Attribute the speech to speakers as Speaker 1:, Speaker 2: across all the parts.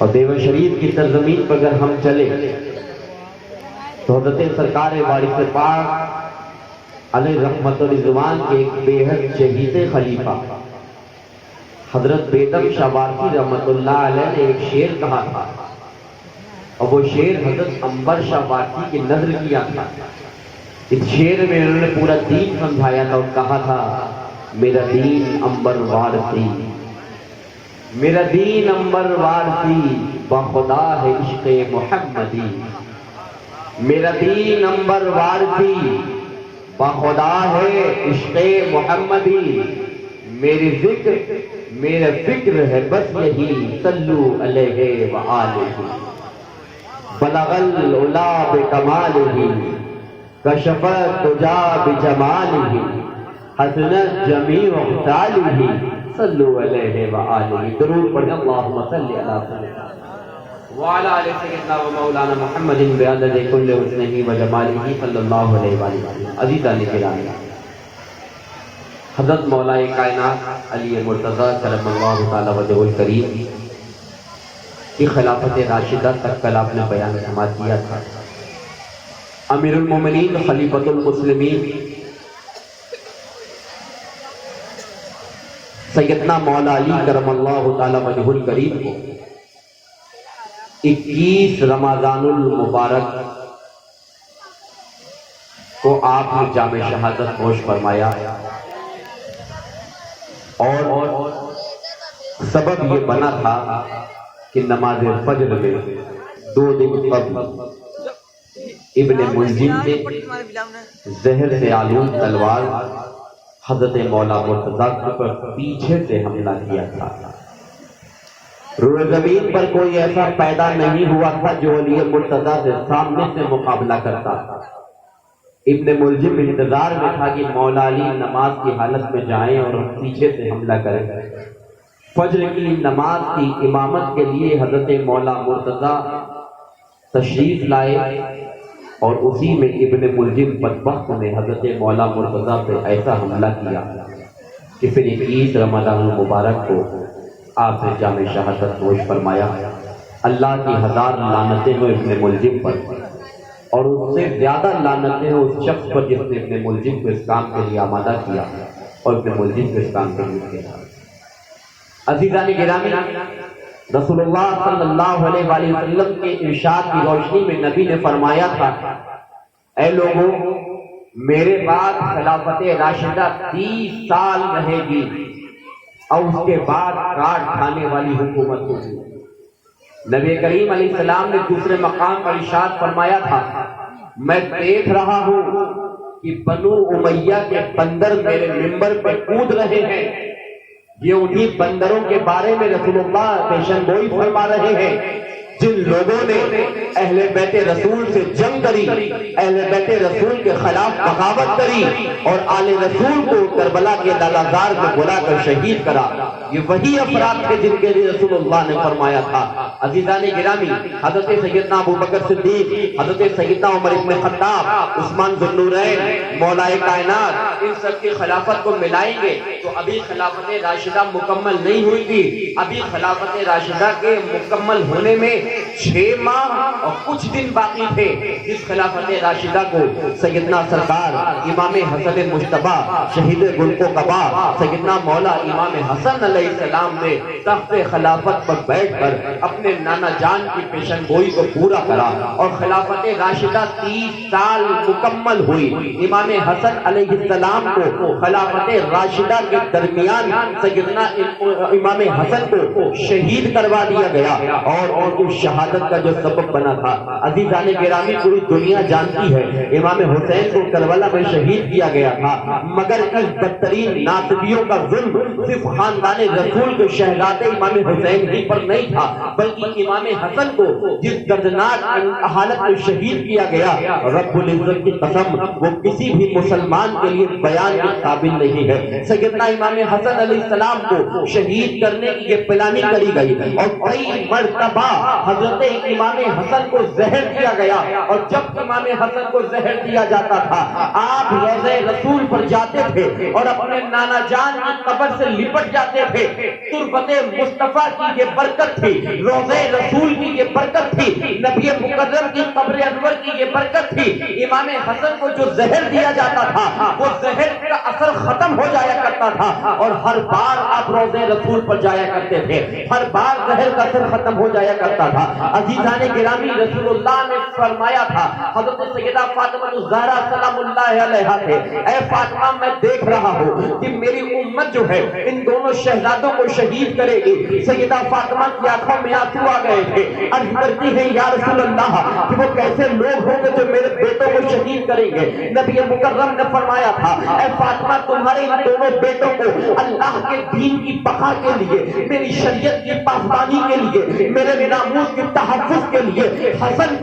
Speaker 1: اور دیوہ شریف کی سرزمین پر اگر ہم چلے تو حضرت سرکار وارث پاک علیہ رحمت و رضوان کے ایک بے حد شہید خلیفہ حضرت بیدم شاہ وارثی رحمت اللہ علیہ نے ایک شعر کہا تھا، اور وہ شعر حضرت عنبر شاہ وارثی کی نظر کیا تھا۔ اس شعر میں انہوں نے پورا دین سمجھایا تھا اور کہا تھا، میرا دین عنبر وارثی، میرا دین عنبر وارثی، بخدا ہے عشق محمدی، میرا دین عنبر وارثی، بخدا ہے عشق محمدی، میرا فکر ہے بس یہی، صلو علیہ وآلہ، بلغ العلا بکمالہ، کشف الدجا بجمالہ، حسنت جمیع خصالہ، صلو علیہ وآلہ۔ درود پڑھیں، اللہم صلی علی سیدنا وعلی آل سیدنا و مولانا محمد بعدد کل حسنہ و جمالہ صلی اللہ علیہ وآلہ۔ عزیزان گرامی، حضرت مولا کائنات علی مرتضیٰ کرم اللہ تعالی وجہہ الکریم کی خلافت راشدہ تک کل آپ نے بیان سماعت کیا تھا۔ امیر المومنین خلیفۃ المسلمین سیدنا مولا علی کرم اللہ تعالی وجہہ الکریم کو 21 رمضان المبارک کو آپ نے جامع شہادت نوش فرمایا، اور سبب یہ بنا تھا کہ نماز فجر میں 2 دن قبل ابن ملجم نے زہر سے آلود تلوار حضرت مولا مرتضیٰ پر پیچھے سے حملہ کیا تھا۔ روئے زمین پر کوئی ایسا پیدا نہیں ہوا تھا جو علی مرتضیٰ سے سامنے سے مقابلہ کرتا۔ ابن ملجم انتظار میں تھا کہ مولا علی نماز کی حالت میں جائیں اور پیچھے سے حملہ کریں۔ فجر کی نماز کی امامت کے لیے حضرت مولا مرتضیٰ تشریف لائے، اور اسی میں ابن ملجم بدبخت نے حضرت مولا مرتضیٰ پہ ایسا حملہ کیا کہ پھر 21 رمضان المبارک کو آپ نے جامع شہادت نوش فرمایا۔ اللہ کی 1000 لعنتیں ہوں ابن ملجم پر، اور اس سے زیادہ لعنتیں ہوں اس شخص پر جس نے ابن ملجم کو اس کام کے لیے آمادہ کیا اور ابن ملجم کو اس کام کے لیے کیا۔ عزیزان گرامی، رسول اللہ صلی اللہ علیہ وآلہ وسلم کے ارشاد کی روشنی میں نبی نے فرمایا تھا، اے لوگوں، میرے بعد خلافت راشدہ 30 سال رہے گی، اور اس کے بعد کاٹ کھانے والی حکومت ہوگی۔ نبی کریم علیہ السلام نے دوسرے مقام پر ارشاد فرمایا تھا، میں دیکھ رہا ہوں کہ بنو امیہ کے بندر میرے منبر پہ کود رہے ہیں۔ یہ انہی بندروں کے بارے میں رسول اللہ پیشن گوئی فرما رہے ہیں جن لوگوں نے اہل بیت رسول سے جنگ کری، اہل بیت رسول کے خلاف بغاوت کری، اور آل رسول کو کربلا کے لالہزار میں بلا کر شہید کرا۔ یہ وہی افراد تھے جن کے لیے رسول اللہ نے فرمایا تھا۔ عزیزان گرامی، حضرت سیدنا ابوبکر صدیق، حضرت سیدنا عمر بن خطاب، عثمان ذو النورین، مولا کائنات، ان سب کی خلافت کو ملائیں گے تو ابھی خلافت راشدہ مکمل نہیں ہوئی تھی۔ ابھی خلافت راشدہ کے مکمل ہونے میں 6 ماہ اور کچھ دن باقی تھے، جس خلافت راشدہ کو سیدنا سرکار امام حسن مجتبی شہید گل کو قبا سیدنا مولا امام حسن علیہ السلام نے تخت خلافت پر بیٹھ کر اپنے نانا جان کی پیشن گوئی کو پورا کرا، اور خلافت راشدہ 30 سال مکمل ہوئی۔ امام حسن علیہ السلام کو خلافت راشدہ کے درمیان سیدنا امام حسن کو شہید کروا دیا گیا، اور ان کی شہادت کا جو سبب بنا تھا، عزیزان گرامی، پوری دنیا جانتی ہے امام حسین کو کربلا میں شہید کیا گیا تھا، مگر اس بدترین ناصبیوں کا ظلم صرف خاندان رسول کے شہزادے امام حسین ہی پر نہیں تھا، بلکہ امام حسن کو جس دردناک حالت میں شہید کیا گیا، رب العزت کی قسم وہ کسی بھی مسلمان کے لیے بیان کے قابل نہیں ہے۔ سیدنا امام حسن علیہ السلام کو شہید کرنے کی یہ پلاننگ کری گئی، اور کئی مرتبہ حضرت فرماتے ہیں کہ امام حسن کو زہر دیا گیا، اور جب امام حسن کو زہر دیا جاتا تھا آپ روضہ رسول پر جاتے تھے اور اپنے نانا جان کی قبر سے لپٹ جاتے تھے۔ تربت مصطفیٰ کی یہ برکت تھی، روضہ رسول کی یہ برکت تھی، نبی مکرم کی قبر انور کی یہ برکت تھی۔ امام حسن کو جو زہر دیا جاتا تھا وہ زہر کا اثر ختم ہو جایا کرتا تھا، اور ہر بار آپ روضہ رسول پر جایا کرتے تھے، ہر بار زہر کا اثر ختم ہو جایا کرتا تھا۔ عزیزان گرامی، رسول اللہ نے فرمایا تھا، حضرت سیدہ فاطمہ الزہرا سلام اللہ علیہا تھے، اے فاطمہ میں دیکھ رہا ہوں کہ میری امت جو ہے ان دونوں شہزادوں کو شہید کرے گی۔ سیدہ فاطمہ کی آنکھوں میں آنسو آ گئے تھے، عرض کرتی ہے یا رسول اللہ کہ وہ کیسے لوگ ہوں گے جو میرے بیٹوں کو شہید کریں گے؟ نبی مکرم نے فرمایا تھا، اے فاطمہ تمہارے ان دونوں بیٹوں کو اللہ کے دین کی بقا کے لیے، میری شریعت کی پاسبانی کے لیے، میرے ناموس کے تحفظ کے لیے حسن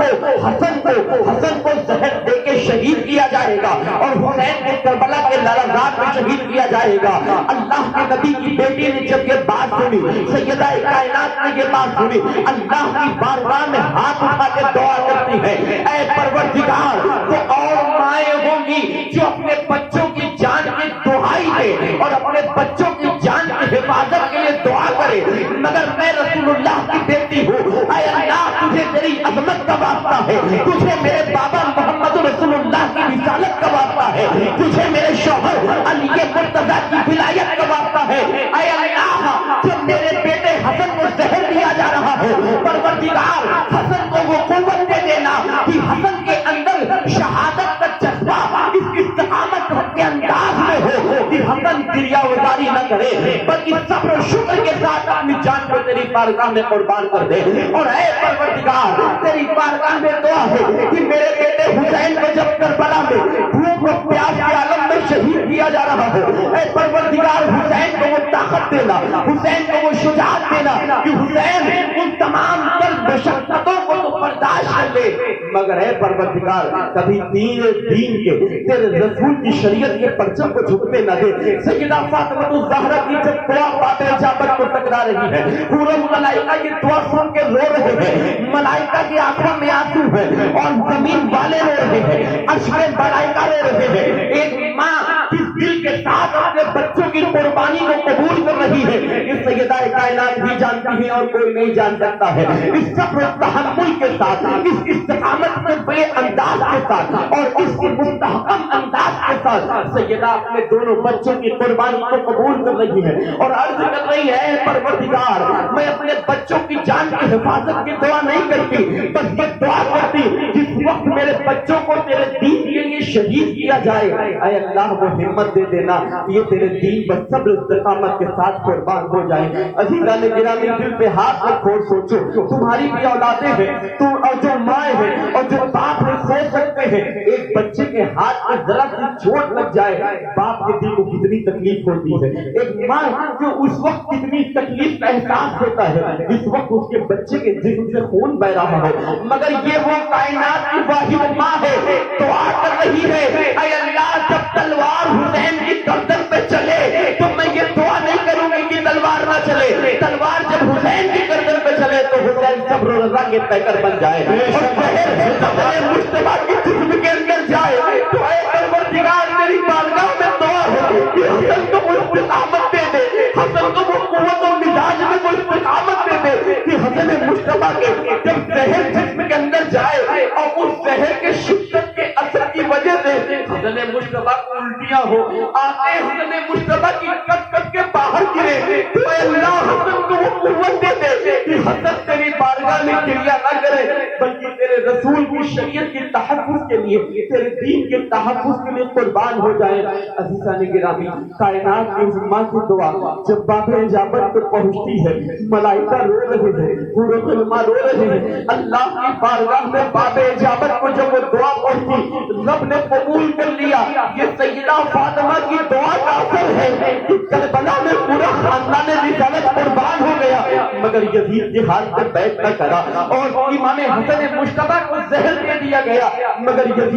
Speaker 1: کو زہر دے کے شہید کیا جائے گا، اور حسین کو کربلا کے لرزات میں شہید کیا جائے گا۔ اللہ کے نبی کی بیٹی نے جب یہ بات سنی، سیدہ کائنات نے یہ بات سنی، اللہ کی بارگاہ میں ہاتھ اٹھا کے دعا کرتی ہے، اے پروردگار وہ اور مائیں ہوں گی جو اپنے بچوں کی جان کی دہائی دے اور اپنے بچوں کی جان کی حفاظت کے لیے دعا کرے، مگر میں رسول اللہ کی بیٹی ہوں، اے اللہ تجھے تیری عظمت کا واسطہ ہے، تجھے میرے بابا محمد رسول اللہ کی رسالت کا واسطہ ہے، تجھے میرے شوہر علی مرتضیٰ کی ولایت کا واسطہ ہے، اے اللہ جب میرے بیٹے حسن کو زہر دیا جا رہا ہے، پروردگار حسن کو وہ قوت دے دینا کہ حسن کے اندر شہادت کا جذبہ اس استقامت کے انداز میں ہو کہ حسن دریا وزاری نہ کرے بلکہ صبر و شکر کے ساتھ اپنی جان کو تیری بارگاہ میں قربان کر دے۔ اور اے پروردگار تیری بارگاہ میں دعا ہے کہ میرے بیٹے حسین کو جب کربلا میں بھوک و پیاس کے عالم میں شہید کیا جا رہا ہو، اے پروردگار حسین کو وہ طاقت دینا، حسین کو وہ شجاعت دینا کہ حسین ان تمام تر مشقتوں کو تو برداشت کر لے، مگر اے پروردگار کبھی دین کے تیرے رسول کی شریعت کے پرچم کو جھکنے نہ دے۔ سیدہ فاطمہ الزہرا کی جب دعا باب اجابت کو ٹکرا رہی ہے، پورے ملائکہ یہ دعا سن کے رو رہے ہیں، ملائکہ کی آنکھوں میں آنسو ہے اور زمین والے رو رہے ہیں، عرش میں ملائکہ رو رہے ہیں۔ ایک ماں جس دل کے ساتھ اپنے بچوں کی قربانی کو قبول کر رہی ہے، اس سیدہ کائنات بھی جانتی ہے اور کوئی نہیں جان سکتا ہے، اس صبر و تحمل کے ساتھ، اس استقامت کے بے انداز کے ساتھ اور اس کی مستحکم انداز کے ساتھ سیدہ اپنے دونوں بچوں کی قربانی کو قبول کر رہی ہے اور عرض کر رہی ہے، پروردگار میں اپنے بچوں کی جان کی حفاظت کی دعا نہیں کرتی، بس یہ دعا کرتی جس وقت میرے بچوں کو تیرے دین کے لیے شہید کیا جائے، اے اللہ وہ ہمت دے دینا یہ تیرے دین پر صبر استقامت کے ساتھ قربان ہو جائے۔ عزیزان گرامی دل پہ ہاتھ رکھو، سوچو تمہاری بھی اولادیں ہیں، تم اور جو مائیں ہیں اور جو باپ ہیں سوچ سکتے ہیں ایک بچے کے ہاتھ میں ذرا سی چوٹ لگ جائے باپ کے دل کو کتنی تکلیف ہوتی ہے، ایک ماں جو اس وقت کتنی تکلیف کا احساس ہوتا ہے جس وقت اس کے بچے کے جسم سے خون بہ رہا ہو، مگر یہ وہ کائنات کی واحد ماں ہے دعا کر رہی ہے، اے اللہ جب تلوار حسین کی گردن پہ چلے تو میں یہ دعا نہیں کروں گی کہ تلوار نہ چلے، تلوار جب حسین کی گردن پہ چلے تو حسین صبر و رضا کے پیکر بن جائے اور زہر مجتبیٰ کی جسم کے اندر جائے، تو اے پروردگار میری بارگاہ میں دعا ہو کہ حسن کو وہ استقامت دے دے، حسن کو وہ قوت و مزاج میں وہ استقامت دے دے کہ حسن مجتبیٰ کے جب زہر جسم کے اندر جائے اور اس زہر کے شدت کے اثر کی وجہ سے حسن مجتبیٰ کو الٹیاں ہو آتے، حسن مجتبیٰ کی کٹ کٹ کے باہر گرے، تو اے اللہ حسن کو وہ قوت دے دے کہ حسن تیری بارگاہ میں کریا نہ کرے بلکہ تیرے رسول کی شریعت کے تحفظ کے لیے، تیرے دین کے تحفظ کے لیے قربان ہو جائے۔ عزیزان گرامی کائنات کی ماں کی دعا جب باب اجابت کو پہنچتی ہے، ملائکہ رو رہے ہیں، حور و علماء رو رہے ہیں، اللہ کی بارگاہ میں باب اجابت کو جب وہ دعا پہنچی رب نے قبول کر لیا۔ یہ سیدہ فاطمہ کی دعا کا اثر ہے کہ کربلا میں پورا خاندان رسالت قربان ہو گیا، مگر یزید کے ہاتھ میں بیعت نہ کرا اور امام حسن مجتبیٰ کو زہر دے دیا گیا، مگر مگر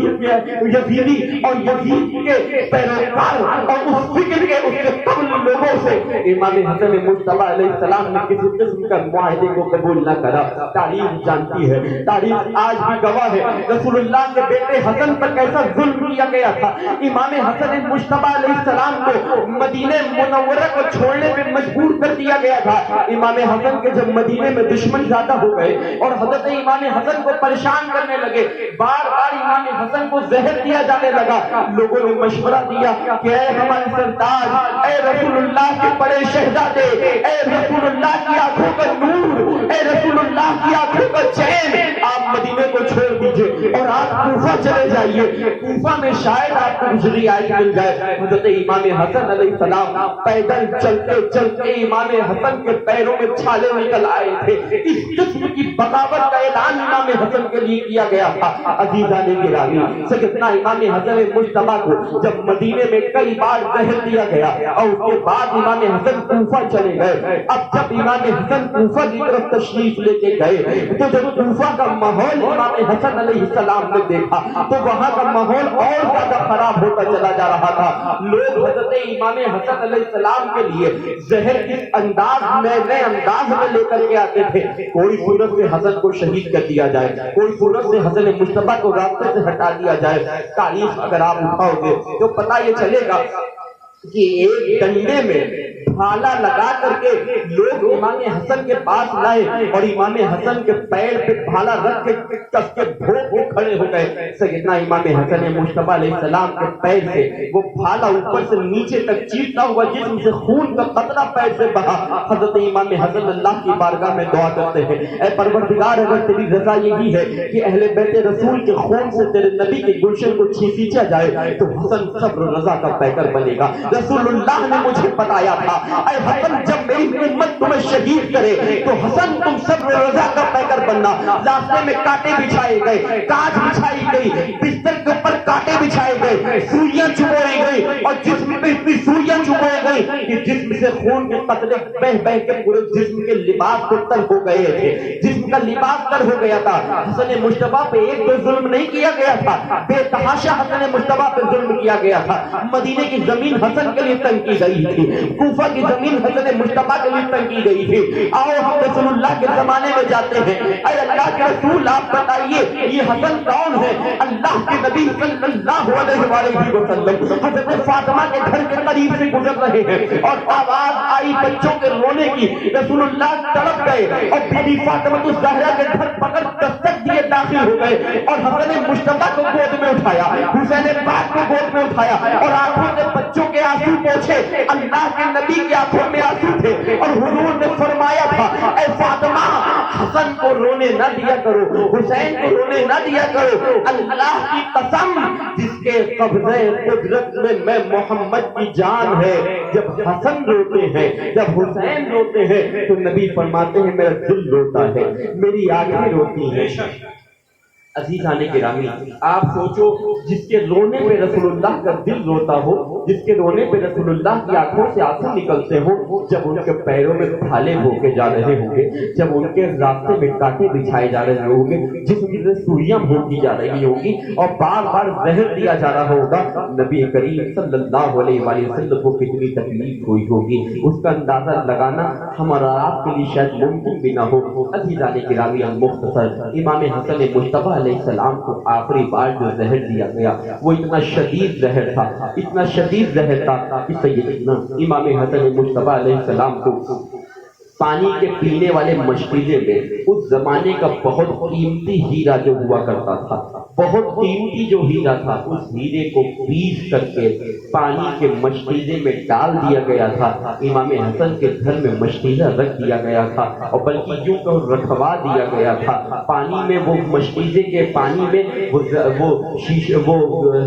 Speaker 1: یزیدی اور یزید کے پیروکار اور اس فکر کے اس کے قبل لوگوں سے امام حسن مجتبی علیہ السلام نے کسی قسم کا معاہدے کو قبول نہ کرا. تاریخ جانتی ہے, تاریخ آج بھی گواہ ہے رسول اللہ کے بیٹے حسن پر کیسا ظلم کیا گیا تھا. امام حسن مجتبی علیہ السلام کو مدینہ منورہ کو چھوڑنے پہ مجبور کر دیا گیا تھا. امام حسن کے جب مدینے میں دشمن زیادہ ہو گئے اور حضرت امام حسن کو پریشان کرنے لگے, بار بار امام حسن کو زہر دیا جانے لگا. لوگوں نے مشورہ دیا کہ اے ہمارے سرتاج, اے رسول اللہ کے بڑے شہزادے, اے رسول اللہ کی آنکھوں کا نور, اے رسول اللہ کی آنکھوں کا چین, آپ مدینے کو چھوڑ دیجئے اور آپ کوفہ چلے جائیے. کوفہ میں شاید آپ کو گزری آیت مل جائے. حضرت امام حسن علیہ السلام پیدل چلتے چلتے امام حسن کے پیروں میں چھالے نکل آئے تھے. اس قسم کی بغاوت کا اعلان امام حسن کے لیے کیا گیا تھا. عزیزان گرامی, سیدنا امام حسن مجتبی کو جب مدینے میں کئی بار زہر دیا گیا اور اس کے بعد امام حسن کوفہ چلے گئے. اب جب امام حسن کوفہ کی طرف تشریف لے کے گئے تو جب کوفہ کا ماحول امام حسن علیہ السلام نے دیکھا تو وہاں کا ماحول اور زیادہ خراب ہوتا چلا جا رہا تھا. لوگ حضرت امام حسن علیہ السلام کے لیے زہر کس انداز میں نئے انداز میں لے کر کے آتے تھے. کوئی صورت سے حسن کو شہید کر دیا جائے, کوئی صورت سے حسن مجتبی کو راستے سے ہٹا دیا جائے. تاریخ اگر آپ اٹھاؤ گے تو پتہ یہ چلے گا کہ ایک ڈنڈے میں بھالا لگا کر کے لوگ امام حسن کے پاس لائے اور امام حسن کے پیر پہ بھالا رکھ کے کس کے بھوک کے کھڑے ہو گئے. سیدنا امام حسن مجتبی علیہ السلام کے پیر سے وہ بھالا اوپر سے نیچے تک چیرتا ہوا جسم سے خون کا قطرہ پیر سے بہا. حضرت امام حسن اللہ کی بارگاہ میں دعا کرتے ہیں, اے پروردگار, اگر تیری رضا یہی ہے کہ اہل بیت رسول کے خون سے تیرے نبی کے گلشن کو سینچا جائے تو حسن صبر و رضا کا پیکر بنے گا. رسول اللہ نے مجھے بتایا تھا, اے حسن, جب میری امت تمہیں شہید کرے تو حسن تم صبر و رضا کا پیکر بننا. راستے میں کانٹے بچھائے گئے, کاج بچھائی گئی, بستر کے اوپر کانٹے بچھائے گئے, سوئیاں چبوئی گئی اور جسم پہ اتنی سوئیاں چبوئی گئی کہ جسم سے خون کے قطرے بہ بہ کے پورے جسم کے لباس کو تر ہو گئے تھے. جسم کا لباس تر ہو گیا تھا. حسن مجتبی پہ ایک تو ظلم نہیں کیا گیا تھا, بے تحاشا حسن مجتبی پہ ظلم کیا گیا تھا. مدینے کی زمین حسن کے لیے تنگ کی گئی تھی, کوفہ کی زمین حسن مجتبی کے لیے تنگ کی گئی تھی. آؤ ہم رسول اللہ کے زمانے میں جاتے ہیں. اے اللہ کے رسول, آپ بتائیے یہ حسن کون ہے؟ اللہ کے نبی صلی اللہ علیہ وآلہ وسلم حضرت فاطمہ کے گھر کے قریب سے گزر رہے ہیں اور آواز آئی بچوں کے رونے کی. رسول اللہ تڑپ گئے اور بیوی فاطمہ الزہرا کے گھر پکڑ دستک دیے داخل ہو گئے اور حسن مجتبی کو گود میں اٹھایا, حسین پاک کو گود میں اٹھایا اور آنکھوں سے بچوں کے آنسو پوچھے. اللہ کے نبی کی آنکھوں میں آنسو تھے اور حضور نے فرمایا تھا, اے فاطمہ, حسن کو رونے نہ دیا کرو, حسین کو رونے نہ دیا کرو. اللہ کی قسم, جس کے قبضہ قدرت میں محمد کی جان ہے, جب حسن روتے ہیں, جب حسین روتے ہیں تو نبی فرماتے ہیں میرا دل روتا ہے, میری آنکھیں روتی ہیں. عزیزان گرامی, آپ سوچو, جس کے رونے پہ رسول اللہ کا دل روتا ہو, جس کے رونے پہ رسول اللہ کی آنکھوں سے آنسو نکلتے ہوں, جب ان کے پیروں میں بھالے ہو کے جا رہے ہوں گے, جب ان کے راستے میں کانٹے بچھائے جا رہے ہوں گے, جس سے سوئیاں بھونکی جا رہی ہوں گی اور بار بار زہر دیا جا رہا ہوگا, نبی کریم صلی اللہ علیہ وآلہ وسلم کو کتنی تکلیف ہوئی ہوگی, اس کا اندازہ لگانا ہمارا آپ کے لیے شاید ممکن بھی نہ ہو. عزیزان گرامی, مختصر امام حسن مجتبی علیہ السلام کو آخری بار جو زہر دیا گیا وہ اتنا شدید زہر تھا, اتنا شدید زہر تھا کہ سیدنا امام حسن مجتبی علیہ السلام کو پانی کے پینے والے مشکیزے میں اس زمانے کا بہت قیمتی ہیرا جو ہوا کرتا تھا, بہت قیمتی جو ہیرا تھا, اس ہیرے کو پیس کر کے پانی کے مشکیزے میں ڈال دیا گیا تھا. امام حسن کے گھر میں مشکیزہ رکھ دیا گیا تھا اور بلکہ یوں کہ رکھوا دیا گیا تھا. پانی میں وہ مشکیزے کے پانی میں وہ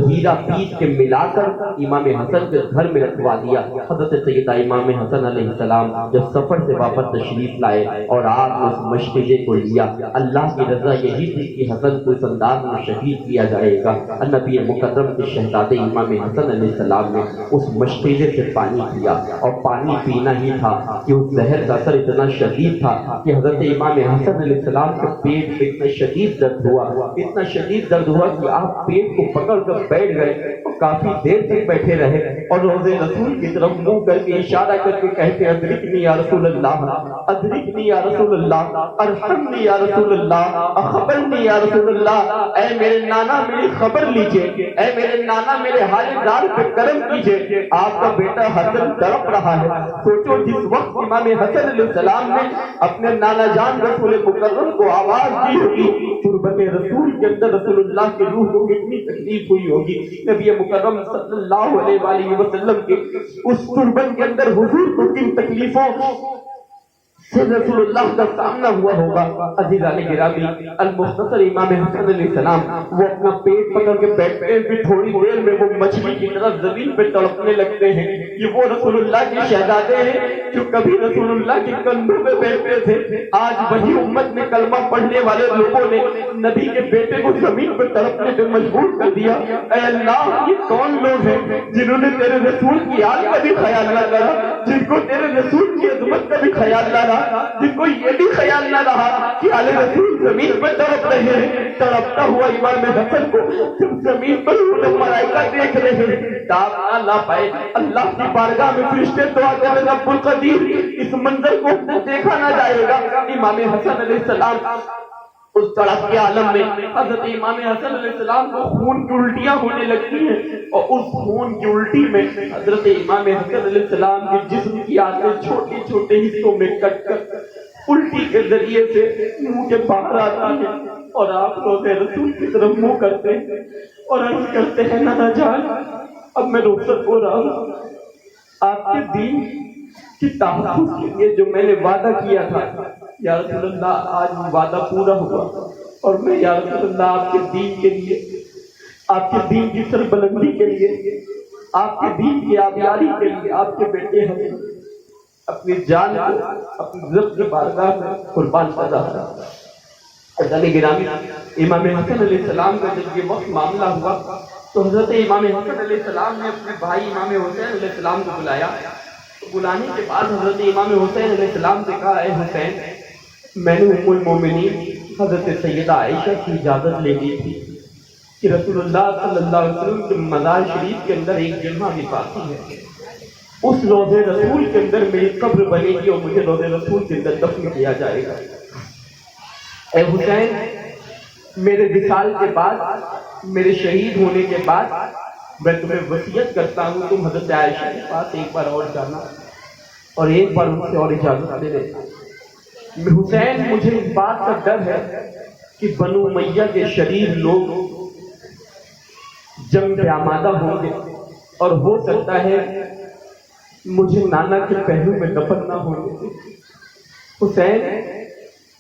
Speaker 1: ہیرا پیس کے ملا کر امام حسن کے گھر میں رکھوا دیا. حضرت سیدنا امام حسن علیہ السلام جب سفر سے واپس تشریف لائے اور آپ نے اس مشکیزے کو لیا, اللہ کی رضا یہی تھی کہ حسن کو اس انداز میں شہید شہید کیا جائے گا۔ نبی مکرم کے شہزادے امام حسن علیہ السلام نے اس مشتیلے سے پانی پیا، اور پانی پینا ہی تھا کہ اس زہر کا اثر اتنا شدید تھا کہ حضرت امام حسن علیہ السلام کے پیٹ میں اتنا شدید درد ہوا، اتنا شدید درد ہوا کہ آپ پیٹ کو پکڑ کر بیٹھ گئے اور کافی دیر تک بیٹھے رہے، اور روض رسول کی طرف منہ کر کے اشارہ کر کے کہتے ادرکنی یا رسول اللہ، ادرکنی یا رسول اللہ، ارحمنی یا رسول اللہ، اخبرنی یا رسول اللہ، اے میرے نانا میری خبر لیجئے، اے میرے نانا میرے حالدار پہ کرم کیجئے، آپ کا بیٹا حسن تڑپ رہا ہے۔ سوچو جس وقت امام حسن علیہ السلام نے اپنے نانا جان رسول مکرم کو آواز دی ہوگی، تربت رسول کے اندر رسول اللہ کی روح کو کتنی تکلیف ہوئی ہوگی۔ نبی مکرم صلی اللہ علیہ وآلہ وسلم کے اس تربت کے اندر حضور کو کن تکلیفوں سے رسول اللہ کا سامنا ہوا ہوگا۔ عزیزان گرامی، المختصر امام حسن علیہ السلام وہ اپنا پیٹ پکڑ کے بیٹھتے ہیں، پھر تھوڑی دیر میں وہ مچھلی کی طرح زمین پہ تڑپنے لگتے ہیں۔ یہ وہ رسول اللہ کے شہزادے ہیں جو کبھی رسول اللہ کے کندھوں پہ بیٹھتے تھے، آج وہی امت میں کلمہ پڑھنے والے لوگوں نے نبی کے بیٹے کو زمین پہ تڑپنے پہ مجبور کر دیا۔ اے اللہ، یہ کون لوگ ہیں جنہوں نے تیرے رسول کی آل کا بھی خیال نہ کرا، جن کو تیرے رسول کی عظمت کا بھی خیال نہ رہا، جن کو یہ بھی خیال نہ رہا کہ آل رسول زمین پر تڑپ رہے ہیں۔ تڑپتا ہوا امام حسن کو زمین پر ملائکہ دیکھ رہے ہیں، تاب نہ لا پائے۔ اللہ کی بارگاہ میں فرشتے دعا کر رہے، رب القدیر اس منظر کو دیکھا نہ جائے گا۔ امام حسن علیہ السلام اس تڑپ کے عالم میں، حضرت امام حسن علیہ السلام کو خون کی الٹیاں ہونے لگتی ہیں، اور اس خون کی الٹی میں حضرت امام حسن علیہ السلام کے جسم کی آنتیں چھوٹے چھوٹے حصوں میں کٹ کر الٹی کے ذریعے سے منہ کے باہر آتی ہیں، اور آپ روض رسول کی طرف منہ کرتے ہیں اور عرض کرتے ہیں نانا جان، اب میں رخصت ہو رہا ہوں، آپ کے دین کی تحفظ کے لیے جو میں نے وعدہ کیا تھا، یا رسول اللہ آج وعدہ پورا ہوا، اور میں یا رسول اللہ آپ کے دین کے لیے، آپ کے دین کی سربلندی کے لیے، آپ کے دین کی آبیاری کے لیے آپ کے بیٹے ہیں اپنی جان کو اپنی رب کی بارگاہ میں قربان کر رہا ہے۔ جانے گرامی، امام حسن علیہ السلام کا جب یہ وقت معاملہ ہوا تو حضرت امام حسن علیہ السلام نے اپنے بھائی امام حسین علیہ السلام کو بلایا۔ بلانے کے بعد حضرت امام حسین علیہ السلام سے کہا، اے حسین، میں نے ام المومنین حضرت سیدہ عائشہ کی اجازت لے لی تھی کہ رسول اللہ صلی اللہ علیہ وسلم کے مزار شریف کے اندر ایک جگہ بھی باقی ہے، اس روض رسول کے اندر میری قبر بنے گی اور مجھے روض رسول کے اندر دفن کیا جائے گا۔ اے حسین، میرے وصال کے بعد، میرے شہید ہونے کے بعد میں تمہیں وصیت کرتا ہوں، تم حضرت عائشہ کے پاس ایک بار اور جانا اور ایک بار ان سے اور اجازت لے لینا۔ حسین، مجھے اس بات کا ڈر ہے کہ بنو امیہ کے شریر لوگ جنگ پہ آمادہ ہوں گے، اور ہو سکتا ہے مجھے نانا کے پہلو میں دفن نہ ہونے۔ حسین،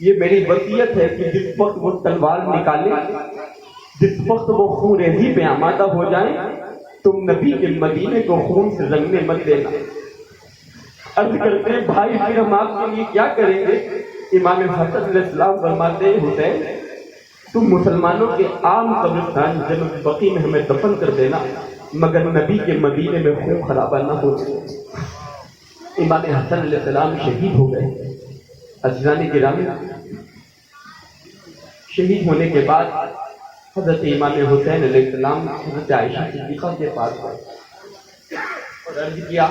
Speaker 1: یہ میری وصیت ہے کہ جس وقت وہ تلوار نکالے، جس وقت وہ خون ریزی پہ آمادہ ہو جائیں، تم نبی کے مدینے کو خون سے رنگنے مت دینا۔ عرض کرتے ہیں، بھائی پھر ہم آپ کے لیے کیا کریں گے؟ امام حسن علیہ السلام فرماتے ہیں، حسین، تم مسلمانوں کے عام قبرستان جنت بقیع میں ہمیں دفن کر دینا، مگر نبی کے مدینے میں خون خرابہ نہ ہو جائے۔ امام حسن علیہ السلام شہید ہو گئے۔ عزیزان گرامی، شہید ہونے کے بعد حضرت امام حسین علیہ السلام حضرت عائشہ صدیقہ کے پاس گئے اور عرض کیا،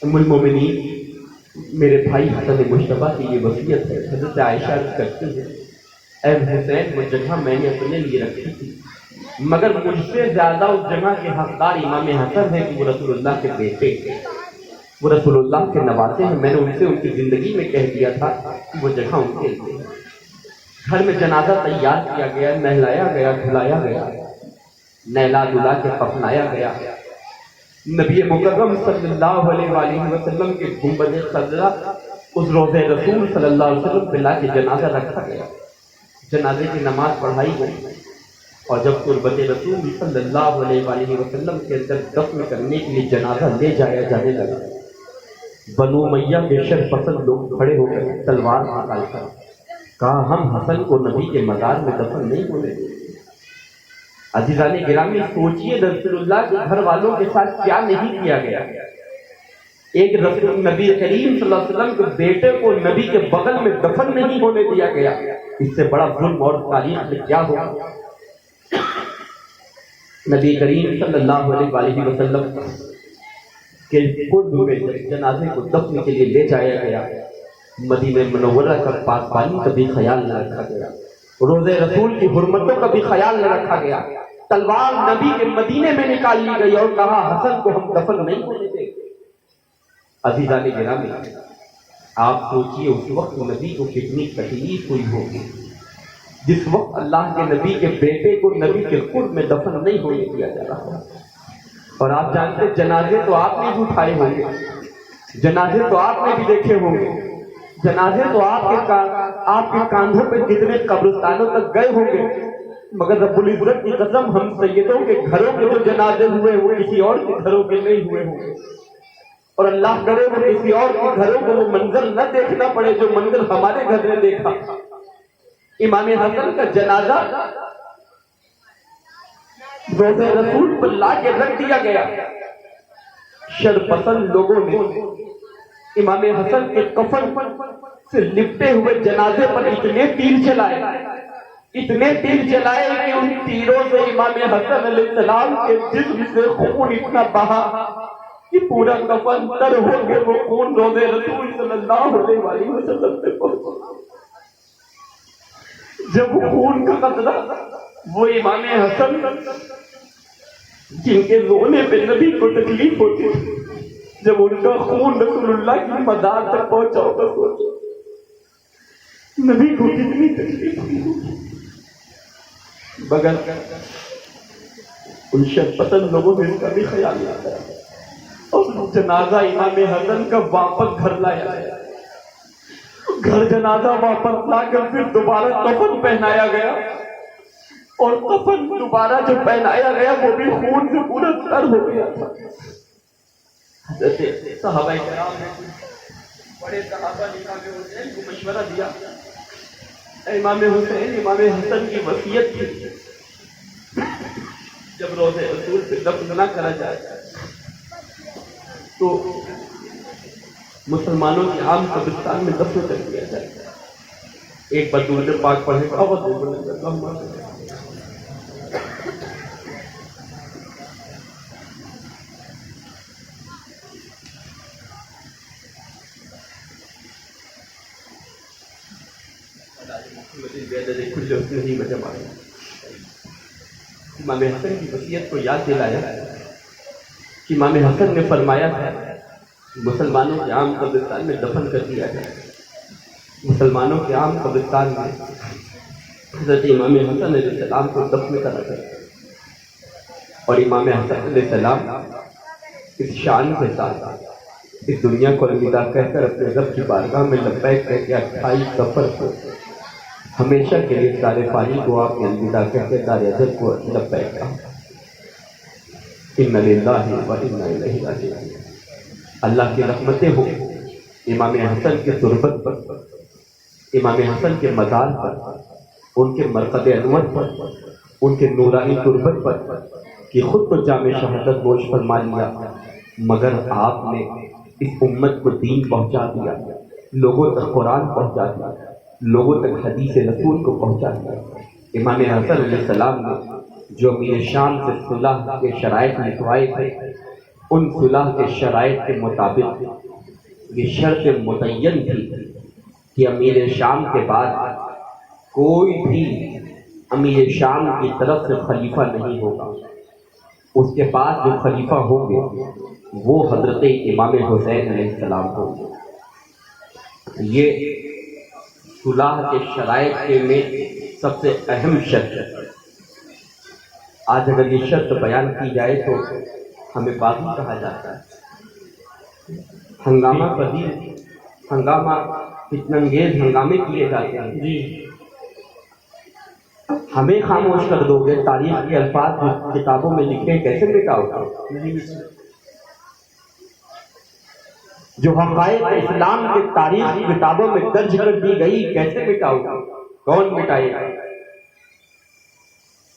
Speaker 1: ام المومنین، میرے بھائی حسن مجتبیٰ کی یہ وصیت ہے۔ حضرت عائشہ عرض کرتی ہے، اے حسین، وہ جگہ میں نے اپنے لیے رکھی تھی، مگر مجھ سے زیادہ اس جگہ کے حقدار امام حسن ہیں کہ وہ رسول اللہ کے بیٹے ہیں، وہ رسول اللہ کے نواسے ہیں۔ میں نے ان سے ان کی زندگی میں کہہ دیا تھا کہ وہ جگہ ان کے لیے ہے۔ گھر میں جنازہ تیار کیا گیا، نہلایا گیا، دھلایا گیا، نہلا دھلا کے پہنایا گیا۔ نبی مکرم صلی اللہ علیہ وآلہ وسلم کے گنبد خضرا اس روضہ رسول صلی اللہ علیہ وسلم پہ لا کے جنازہ رکھا گیا، جنازے کی نماز پڑھائی گئی، اور جب قربت رسول صلی اللہ علیہ وآلہ وسلم کے اندر دفن کرنے کے لیے جنازہ لے جایا جانے لگا، بنو امیہ کے شرپسند لوگ کھڑے ہو کر تلوار نکال کر کہا، ہم حسن کو نبی کے مزار میں دفن نہیں ہونے دیں گے۔ عزیزان گرامی سوچئے رسول اللہ کے گھر والوں کے ساتھ کیا نہیں کیا گیا. ایک رسول نبی کریم صلی اللہ علیہ وسلم کے بیٹے کو نبی کے بغل میں دفن نہیں ہونے دیا گیا. اس سے بڑا ظلم اور تاریخ میں کیا ہوا. نبی کریم صلی اللہ علیہ وآلہ وسلم کے خود میں جنازے کو دفن کے لیے لے جایا گیا. مدینہ منورہ کا پاکبانی کا بھی خیال نہ رکھا گیا. روزے رسول کی حرمتوں کا بھی خیال نہ رکھا گیا. تلوار نبی کے مدینے میں نکال لی گئی اور کہا حسن کو ہم دفن نہیں ہونے دیں گے. عزیزان گرامی آپ سوچئے اس وقت نبی کو کتنی تکلیف ہوئی ہوگی جس وقت اللہ کے نبی کے بیٹے کو نبی کے قرب میں دفن نہیں ہونے دیا جا رہا. اور آپ جانتے جنازے تو آپ نے بھی اٹھائے ہوں گے, جنازے تو آپ نے بھی دیکھے ہوں گے, جنازے تو آپ کے کاندھوں پہ کتنے قبرستانوں تک گئے ہوں گے, مگر رب العزت کی قسم ہم سیدوں کے گھروں کے جو جنازے ہوئے وہ کسی اور کے گھروں کے نہیں ہوئے ہوں گے. اور اللہ کرے وہ کسی اور کے گھروں کو وہ منظر نہ دیکھنا پڑے جو منظر ہمارے گھر نے دیکھا. امام حسن کا جنازہ روزے رسول پر لا کے رکھ دیا گیا. شرپسند لوگوں نے امام حسن کے کفن سے لپٹے ہوئے جنازے پر اتنے تیر چلائے کہ ان تیروں سے امام حسن علیہ السلام کے جسم سے خون اتنا بہا کہ پورا کفن تر ہو گئے. وہ خون روزے رسول صلی اللہ علیہ وآلہ وسلم پہ پہنچا. جب وہ خون کا قطرہ وہ امام حسن جن کے رونے پہ نبی کو تکلیف ہوتی تھی, جب ان کا خون رسول اللہ کی مزار تک پہنچا ہوگا سوچو نبی کو کتنی تکلیف ہوئی. بغیر ان شرپسند لوگوں نے اس کا بھی خیال نہیں کیا اور جنازہ امام حسن کا واپس گھر لایا گیا. گھر جنازہ واپس لا کر پھر دوبارہ کفن پہنایا گیا اور کفن دوبارہ جو پہنایا گیا وہ بھی خون سے پورا تر ہو گیا تھا. حضرت صحابہ کرام نے بڑے صحابہ نے امام حسین کو مشورہ دیا, امام حسین امام حسن کی وصیت تھی جب روزے رسول پہ دفن نہ کرا جائے تو مسلمانوں کے عام قبرستان میں دفن کر دیا جائے. ایک بار درود پاک پڑھے امام حسن کی وصیت کو یاد دلایا کہ امام حسن نے فرمایا تھا مسلمانوں کے عام قبرستان میں دفن کر دیا جائے. مسلمانوں کے عام قبرستان میں حضرت امام حسن علیہ السلام کو دفن کرا گیا اور امام حسن علیہ السلام اس شان کے ساتھ اس دنیا کو الوداع کہہ کر اپنے رب کی بارگاہ میں لبیک کہہ کے 28 سفر کو ہمیشہ کے لیے سارے فانی کو آپ نے الوداع کہہ کے دار اجل کو لبیک کہا. اِنَّ لِلَّهِ وَإِنَّا إِلَيْهِ رَاجِعُونَ. اللہ کی رحمتیں ہوں امام حسن کے تربت پر, امام حسن کے مزار پر, ان کے مرقد انور پر, ان کے نورانی تربت پر کہ خود تو جامع شہادت گوش فرما لیا مگر آپ نے اس امت کو دین پہنچا دیا, لوگوں تک قرآن پہنچا دیا, لوگوں تک حدیث رسول کو پہنچا دیا. امام حسن علیہ السلام نے جو امیر شام سے صلح کے شرائط لکھوائے تھے ان صلح کے شرائط کے مطابق یہ شرط متعین تھی کہ امیر شام کے بعد کوئی بھی امیر شام کی طرف سے خلیفہ نہیں ہوگا. اس کے بعد جو خلیفہ ہوں گے وہ حضرت امام حسین علیہ السلام ہوں گے. یہ صلح کے شرائط کے میں سب سے اہم شرط ہے. آج اگر یہ شرط بیان کی جائے تو ہمیں باغی کہا جاتا ہے. ہنگامہ پذیر, ہنگامہ فتنہ انگیز ہنگامے کیے جاتے ہیں. جی ہمیں خاموش کر دو گے, تاریخ کے الفاظ جو کتابوں میں لکھے کیسے مٹاؤ گے؟ جو حقائق اسلام کے تاریخ کی کتابوں میں درج کر دی گئی کیسے مٹاؤ گے؟ کون مٹائے گا؟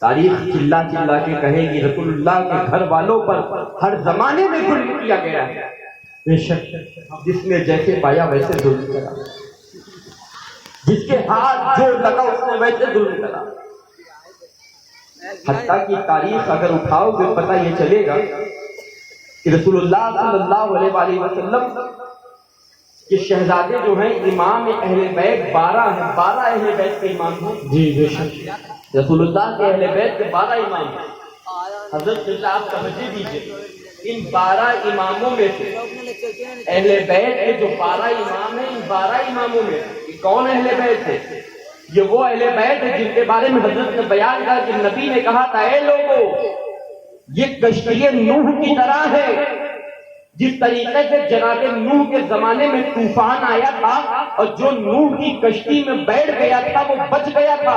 Speaker 1: تاریخ چلا چلا کے کہے گی رسول اللہ کے گھر والوں پر ہر زمانے میں ظلم کیا گیا ہے، بے شک جس نے جیسے پایا ویسے ظلم کرا، جس کے ہاتھ جو لگا اس نے ویسے ظلم کرا۔ حتیٰ کی تاریخ اگر اٹھاؤ گے پتہ یہ چلے گا کہ رسول اللہ صلی اللہ علیہ وآلہ وسلم کے شہزادے جو ہیں امام اہل بیت 12 ہیں، 12 اہل بیت کے امام ہیں جی بے شک۔ رسول اللہ کے اہل بیت کے 12 امام ہیں۔ حضرت اللہ آپ سمجھے دیجئے ان 12 اماموں میں سے اہل بیت کے جو 12 امام ہیں، ان 12 اماموں میں کون اہل بیت ہے؟ یہ وہ اہل بیت ہے جن کے بارے میں حضرت نے بیان کیا کہ نبی نے کہا تھا اے لوگو یہ کشتی نوح کی طرح ہے، جس طریقے سے جناب نوح کے زمانے میں طوفان آیا تھا اور جو نوح کی کشتی میں بیٹھ گیا تھا وہ بچ گیا تھا،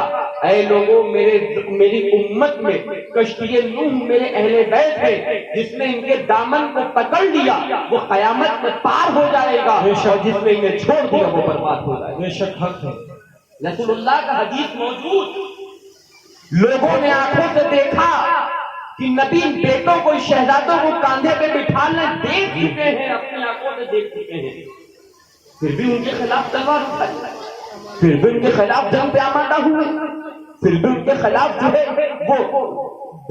Speaker 1: اے لوگوں میری امت میں کشتی نوح میرے اہل بیت ہے، جس نے ان کے دامن کو پکڑ لیا وہ قیامت میں پار ہو جائے گا، اور جس نے انہیں چھوڑ دیا وہ برباد ہو جائے گا۔ بے شک حق ہے۔ رسول اللہ کا حدیث موجود، لوگوں نے آنکھوں سے دیکھا کہ نبی بیٹوں کو شہزادوں کو کاندھے پہ بٹھانا دیکھ چکے ہیں، اپنی آنکھوں سے دیکھ چکے ہیں، پھر بھی ان کے خلاف تلوار اٹھائی، پھر بھی ان کے خلاف جنگ پہ آمادہ ہوئے، پھر بھی ان کے خلاف جو ہے وہ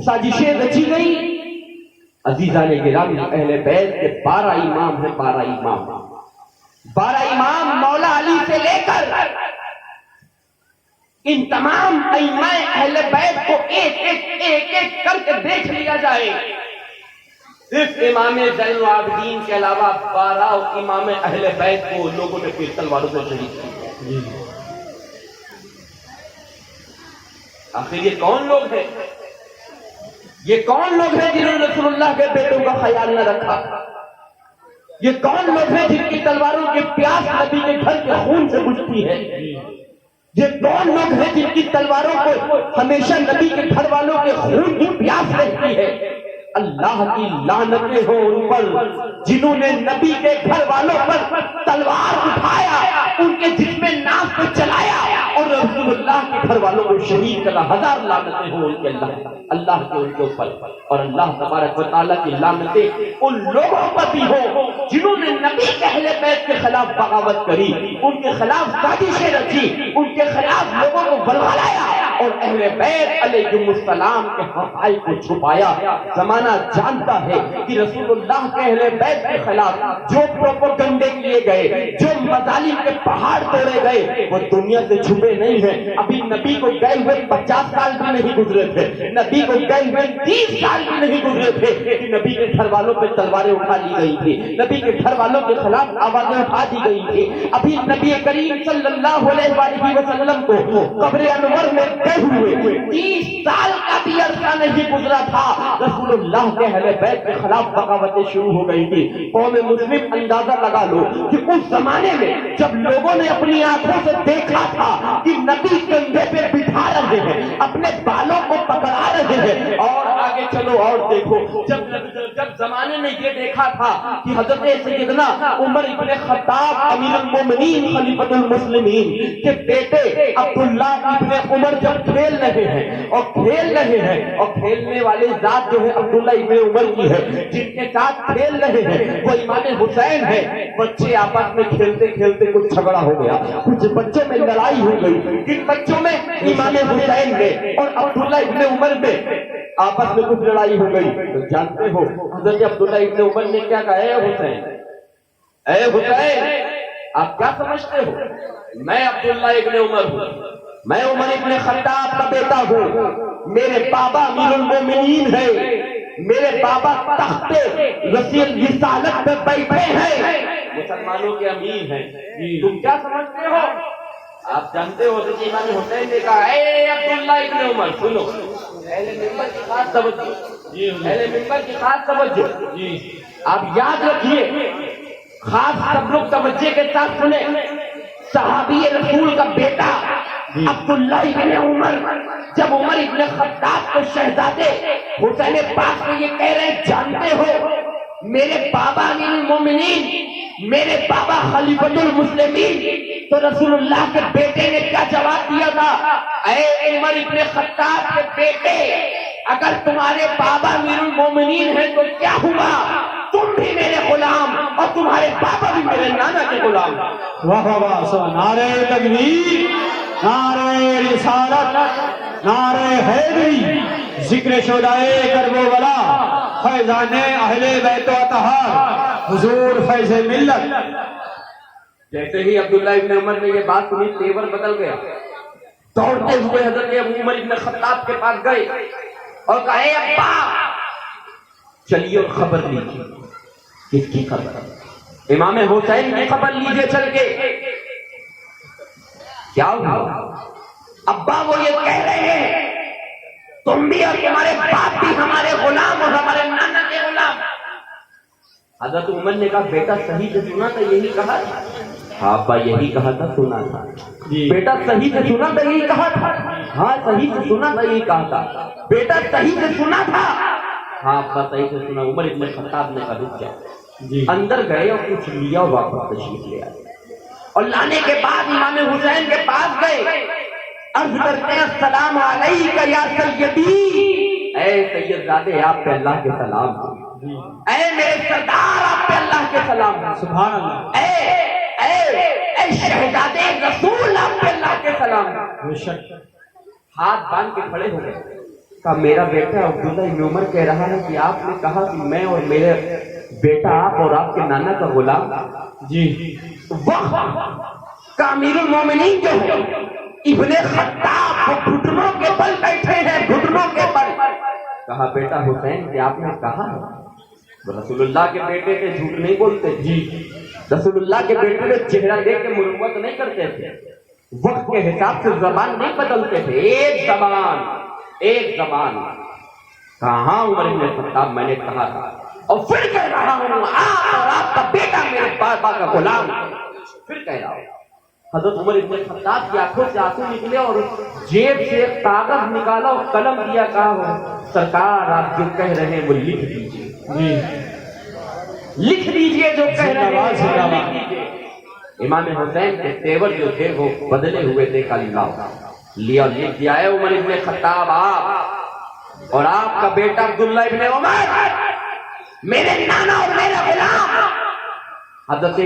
Speaker 1: سازشیں رچی گئی۔ عزیزان گرامی اہل بیت کے 12 امام ہیں، 12 امام مولا علی سے لے کر ان تمام ائمہ اہل بیت کو ایک ایک کر کے دیکھ لیا جائے، صرف امام زین العابدین کے علاوہ 12 امام اہل بیت کو لوگوں نے پھر تلواروں سے شہید کیا۔ آخر یہ کون لوگ ہیں؟ یہ کون لوگ ہیں جنہوں نے رسول اللہ کے بیٹوں کا خیال نہ رکھا؟ یہ کون لوگ ہیں جن کی تلواروں کی پیاس نبی کے گھر کے خون سے بجھتی ہے؟ یہ کون لوگ ہیں جن کی تلواروں کو ہمیشہ نبی کے گھر والوں کے خون کی پیاس رہتی ہے؟ اللہ کی لعنتیں ہوں ان پر جنہوں نے نبی کے گھر والوں پر تلوار اٹھایا، ان کے جسم ناز پہ چلایا اور رسول اللہ کے گھر والوں کو شہید کرا۔ 1000 لعنتیں ہوں ان کے اللہ کے ان کے اوپر، اور اللہ تبارک و تعالیٰ کی لعنتیں ان لوگوں پر بھی ہوں جنہوں نے نبی کے اہل بیت کے خلاف بغاوت کری، ان کے خلاف سازشیں رچی، ان کے خلاف لوگوں کو بلوایا اور اہل بیت علیہم السلام کے حقائق کو چھپایا۔ زمانہ جانتا ہے کہ رسول اللہ کے اہل بیت کے خلاف جو پروپیگنڈے کیے گئے، جو مظالم کے پہاڑ توڑے گئے، وہ دنیا سے چھپے نہیں ہیں۔ ابھی نبی کو گئے ہوئے 50 سال بھی نہیں گزرے تھے، نبی کو گئے ہوئے 30 سال بھی نہیں گزرے تھے کہ نبی کے گھر والوں پہ تلواریں اٹھا لی گئی تھی، نبی کے گھر والوں کے خلاف آوازیں اٹھا دی گئی تھی۔ ابھی نبی کریم صلی اللہ علیہ وسلم کو قبر انور میں گئے ہوئے 30 سال کا بھی عرصہ نہیں گزرا تھا، رسول اللہ کے اہل بیت کے خلاف بغاوتیں شروع ہو گئی تھی۔ قوم مسلم اندازہ لگا لو کہ اس زمانے میں جب لوگوں نے اپنی آنکھوں سے دیکھا تھا کہ نبی کندھے پہ بٹھا رہے ہیں، اپنے بالوں کو پکڑا رہے ہیں، اور آگے چلو اور دیکھو جب زمانے نے یہ دیکھا تھا کہ حضرت سیدنا عمر ابن خطاب امیر المومنین خلیفۃ المسلمین کے بیٹے عبداللہ ابن عمر جب کھیل رہے ہیں اور کھیلنے والے ذات جو ہے عبداللہ ابن عمر کی ہے، جن کے ساتھ کھیل رہے ہیں وہ امام حسین ہے، بچے آپس میں کھیلتے کھیلتے کچھ جھگڑا ہو گیا، کچھ بچوں میں لڑائی ہو گئی، کن بچوں میں؟ امام حسین میں اور عبداللہ ابن عمر میں آپس میں کچھ لڑائی ہو گئی۔ تو جانتے ہو حضرت عبداللہ ابن عمر نے کیا کہا؟ اے حسین آپ کیا سمجھتے ہو؟ میں عبداللہ ابن عمر ہوں، میں عمر ابن خطاب کا بیٹا ہوں، میرے بابا امیر المومنین ہے، میرے بابا تخت رسالت پہ بیٹھے ہیں، مسلمانوں کے امیر ہیں، تم کیا سمجھتے ہو؟ آپ جانتے ہو کہ امام حسین نے کہا اے عبداللہ ابن عمر سنو، اہل منبر کی خاص توجہ، اہل منبر کی خاص توجہ، آپ یاد رکھیے، خاص سب لوگ توجہ کے ساتھ سنیں، صحابی رسول کا بیٹا عبداللہ ابن عمر جب عمر ابن خطاب کو شہزادے حسین پاک کو یہ کہہ رہے جانتے ہو میرے بابا امیر المومنین، میرے بابا خلیفۃ المسلمین تو رسول اللہ کے بیٹے نے کیا جواب دیا تھا؟ اے عمر ابن خطاب کے بیٹے، اگر تمہارے بابا امیر المومنین ہیں تو کیا ہوا، تم بھی میرے غلام اور تمہارے بابا بھی میرے نانا کے غلام۔
Speaker 2: واہ واہ واہ، نعرہ تکبیر، نعرہ رسالت، نعرہ حیدری، ذکر شہدائے کربلا، فیضان اہل بیت و اطہار، حضور فیض ملت۔
Speaker 1: جیسے ہی عبداللہ ابن عمر نے یہ بات سنی، تیور بدل گیا، دوڑتے ہوئے حضرت ابو عمر ابن خطاب کے پاس گئے اور کہا اے ابا چلیے اور خبر لیجیے۔ کس کی خبر؟ امام حسین کی خبر لیجیے چل کے۔ کیا ہوا؟ ابا وہ یہ کہہ رہے ہیں تم بھی اور تمہارے باپ بھی ہمارے غلام اور ہمارے نانا کے غلام۔ حضرت عمر نے کہا بیٹا صحیح سے سنا تھا، یہی کہا تھا؟ ہاں ابا یہی کہا تھا، سنا تھا۔ بیٹا صحیح سے سنا تھا، یہی کہا تھا؟ ہاں صحیح سے سنا تھا، یہی کہا تھا۔ بیٹا صحیح سے سنا تھا؟ ہاں ابا صحیح سے سنا۔ عمر ابن خطاب نے کہا رک جاؤ، اندر گئے اور کچھ لیا اور واپس تشریف لے آئے، اور لانے کے بعد امام حسین کے پاس گئے، عرض کرتے ہیں السلام علیکہ یا سیدی، اے سید زادے آپ پہ اللہ کے سلام، اے میرے سردار آپ پہ اللہ کے سلام،
Speaker 2: سبحان اللہ،
Speaker 1: اے شہزادے رسول آپ پہ اللہ کے سلام۔
Speaker 2: بے شک۔
Speaker 1: ہاتھ باندھ کے کھڑے ہو گئے، کہا میرا بیٹا عبداللہ ابن عمر کہہ رہا ہے کہ آپ نے کہا کہ میں اور میرے بیٹا آپ اور آپ کے نانا کا غلام۔
Speaker 2: جی
Speaker 1: وقت کا امیر المومنین جو ہے ابن خطاب وہ گھٹنوں کے بل بیٹھے ہیں، گھٹنوں کے بل۔ کہا بیٹا حسین کہ آپ نے کہا ہے، رسول اللہ کے بیٹے تھے، جھوٹ نہیں بولتے۔ جی رسول اللہ کے بیٹے تھے، چہرہ دیکھ کے مروت نہیں کرتے تھے، وقت کے حساب سے زبان نہیں بدلتے تھے، ایک زبان ایک زبان۔ کہاں عمر بن خطاب میں نے کہا تھا اور پھر کہہ رہا ہوں آپ اور آپ کا بیٹا میرے بابا کا غلام، پھر کہہ رہا ہوں۔ حضرت عمر بن خطاب کی آنکھوں سے آنسو نکلے اور جیب سے ایک کاغذ نکالا اور قلم دیا، کہا سرکار آپ جو کہہ رہے ہیں وہ لکھ دیجیے، لکھ دیجیے جو کہہ رہے ہیں لکھ دیجیے۔ امام حسین کے تیور جو تھے وہ بدلے ہوئے تھے، کلمہ لیا اور لکھ دیا، اے عمر ابن خطاب آپ اور آپ کا بیٹا عبداللہ ابن عمر میرے نانا اور میرا غلام۔ حضرت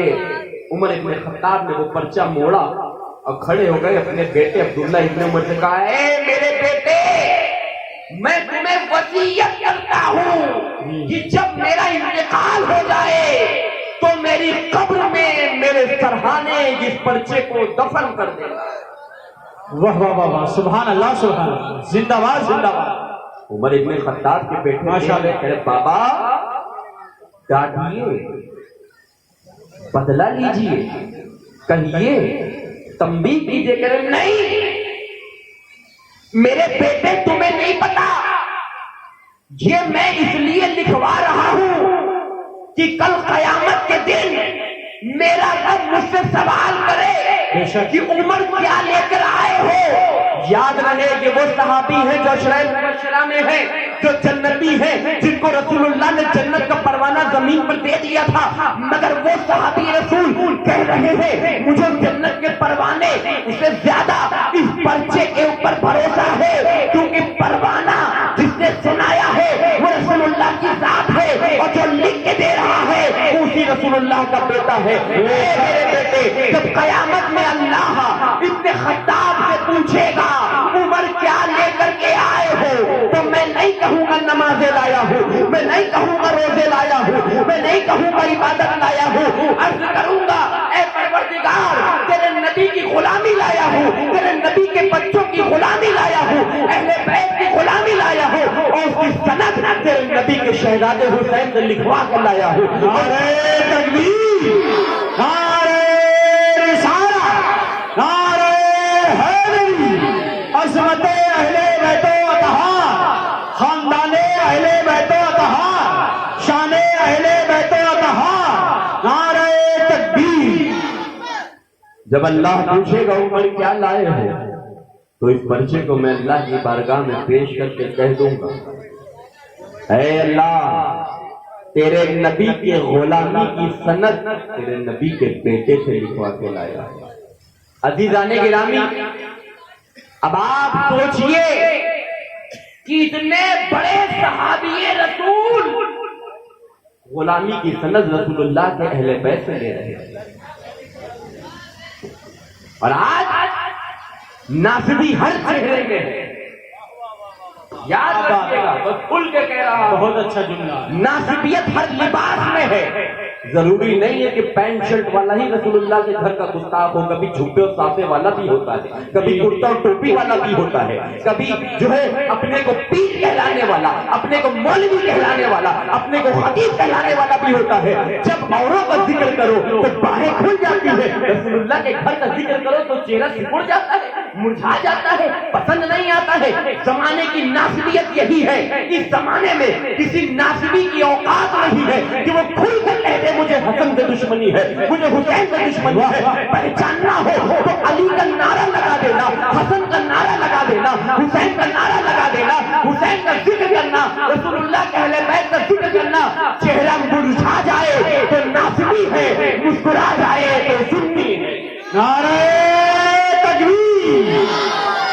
Speaker 1: عمر ابن خطاب نے وہ پرچہ موڑا اور کھڑے ہو گئے، اپنے بیٹے عبداللہ ابن عمر سے کہا اے میرے بیٹے میں تمہیں وصیت کرتا ہوں کہ جب میرا انتقال ہو جائے تو میری قبر میں میرے سرہانے اس پرچے کو دفن کر دے۔
Speaker 2: واہ واہ واہ واہ، سبحان اللہ سبحان اللہ، زندہ باد زندہ باد۔
Speaker 1: عمر ابن خطاب کے بیٹے ماشاءاللہ کہے بابا ڈانٹیے، بدلہ لیجیے، کہیے، تنبیہ کیجیے، کہہ رہے نہیں میرے بیٹے تمہیں نہیں پتا، یہ میں اس لیے لکھوا رہا ہوں کہ کل قیامت کے دن میرا رب مجھ سے سوال کرے کہ عمر کیا لے کر آئے ہو۔ یاد رہے کہ وہ صحابی ہیں جو عشرہ مبشرہ میں ہیں، جو جنتی ہیں، جن کو رسول اللہ نے جنت کا پروانہ زمین پر دے دیا تھا، مگر وہ صحابی رسول کہہ رہے ہیں مجھے جنت کے پروانے سے زیادہ اس پرچے کے اوپر بھروسہ ہے، کیونکہ پروانہ جس نے سنایا ہے وہ رسول اللہ کی ذات ہے، اور جو لکھ کے دے رہا ہے اسی رسول اللہ کا بیٹا ہے۔ میرے بیٹے جب قیامت میں اللہ ابن خطاب سے پوچھے گا عمر کیا لے کر کے آئے ہو، تو میں نہیں کہوں گا نمازیں لایا ہوں، میں نہیں کہوں گا روزے لایا ہوں، میں نہیں کہوں گا عبادت لایا ہوں، عرض کروں گا اے پروردگار تیرے نبی کی غلامی لایا ہوں، تیرے نبی کے بچوں کی غلامی لایا ہوں، اہل بیت کی غلامی لایا ہوں، اور اس کی سند تیرے نبی کے شہزادے حسین سے لکھوا کے لایا ہوں۔
Speaker 2: نعرہ تکبیر، نعرہ رسالت، نعرہ حیدری، عظمت اہل بیت و اطہار، خاندان اہل بیت و اطہار، شان اہل بیت و اطہار، نعرہ تکبیر۔
Speaker 1: جب اللہ پوچھے گا عمر کیا لائے ہو تو اس پرچے کو میں اللہ کی بارگاہ میں پیش کر کے کہہ دوں گا اے اللہ تیرے نبی کے غلامی کی سند تیرے نبی کے بیٹے سے لکھوا کے لایا ہے۔ عزیزان گرامی، اب آپ سوچئے کہ اتنے بڑے صحابی رسول غلامی کی سند رسول اللہ کے اہل بیت سے لے رہے ہیں، اور آج ناصبی ہر چہرے میں ہے. یاد رکھیے گا، بس کھل کے کہہ رہا ہوں،
Speaker 2: بہت اچھا جملہ.
Speaker 1: ناصبیت ہر لباس میں ہے. ضروری نہیں ہے کہ پینٹ شرٹ والا ہی رسول اللہ کے گھر کا گستاخ ہو. کبھی جھبے اور صافے والا بھی ہوتا ہے، کبھی کرتا اور ٹوپی والا بھی ہوتا ہے، کبھی جو ہے اپنے کو پیر کہلانے والا، اپنے کو مولوی کہلانے والا، اپنے کو خطیب کہلانے والا بھی ہوتا ہے. جب اوروں کا ذکر کرو تو باہیں کھل جاتی ہے، رسول اللہ کے گھر کا ذکر کرو تو چہرہ سکڑ جاتا ہے، مرجھا جاتا ہے، پسند نہیں آتا ہے. زمانے کی ناصبیت یہی ہے. اس زمانے میں کسی ناصبی کی اوقات نہیں ہے کہ وہ کھل کر کہتے مجھے حسن سے دشمنی ہے، مجھے حسین سے دشمنی ہے. پہچاننا ہو تو علی کا نعرہ لگا دینا، حسن کا نعرہ لگا دینا، حسین کا نعرہ لگا دینا، حسین کا ذکر کرنا، رسول اللہ کے اہل بیت کا ذکر کرنا. چہرہ مرجھا جائے تو ناصبی ہے، مسکرا جائے تو سنی ہے.
Speaker 2: نعرہ تکبیر،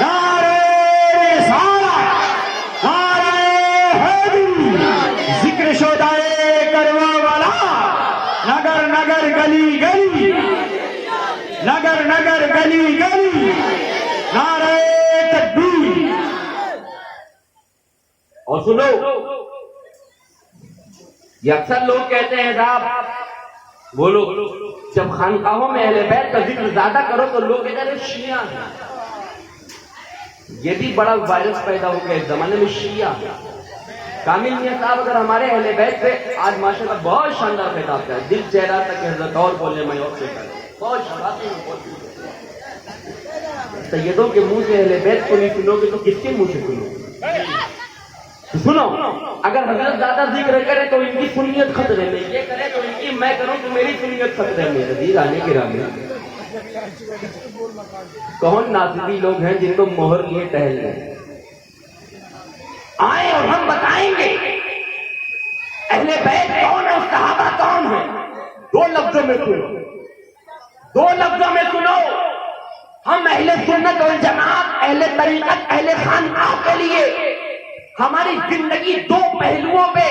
Speaker 2: نعرہ رسالت، نعرہ حیدری. ذکر شدائے کروا والا، نگر نگر گلی گلی، نگر نگر گلی گلی، نعرہ تکبیر.
Speaker 1: اور سنو، یہ اکثر لوگ کہتے ہیں صاحب بولو جب خانقاہوں میں اہل بیت کا ذکر زیادہ کرو تو لوگ کہتے ہیں شیعہ ہیں. یہ بھی بڑا وائرس پیدا ہو گیا اس زمانے میں، شیعہ. کامل میاں صاحب اگر ہمارے اہل بیت پہ آج ماشاءاللہ بہت شاندار خطاب کیا، دل چہرہ تک حضرت اور بولے میں اور سے کروں، بہت شاندار. سیدوں کے منہ سے اہل بیت کو نہیں سنو گے تو کس کے منہ سے سنو گے؟ سنو، اگر حضرت زیادہ ذکر کرے تو ان کی سنیت خطرے میں، یہ کرے تو ان کی، میں کروں تو میری سنیت خطرے میں. عزیزان گرامی، کون ناصبی لوگ ہیں جن کو مہر لیے ٹہل رہے؟ آئے اور ہم بتائیں گے اہل بیت کون ہے، صحابہ کون ہے. دو لفظوں میں سنو، دو لفظوں میں سنو. ہم اہل سنت والجماعت، اہل طریقت، اہل خانقاہ کے لیے ہماری زندگی دو پہلوؤں پہ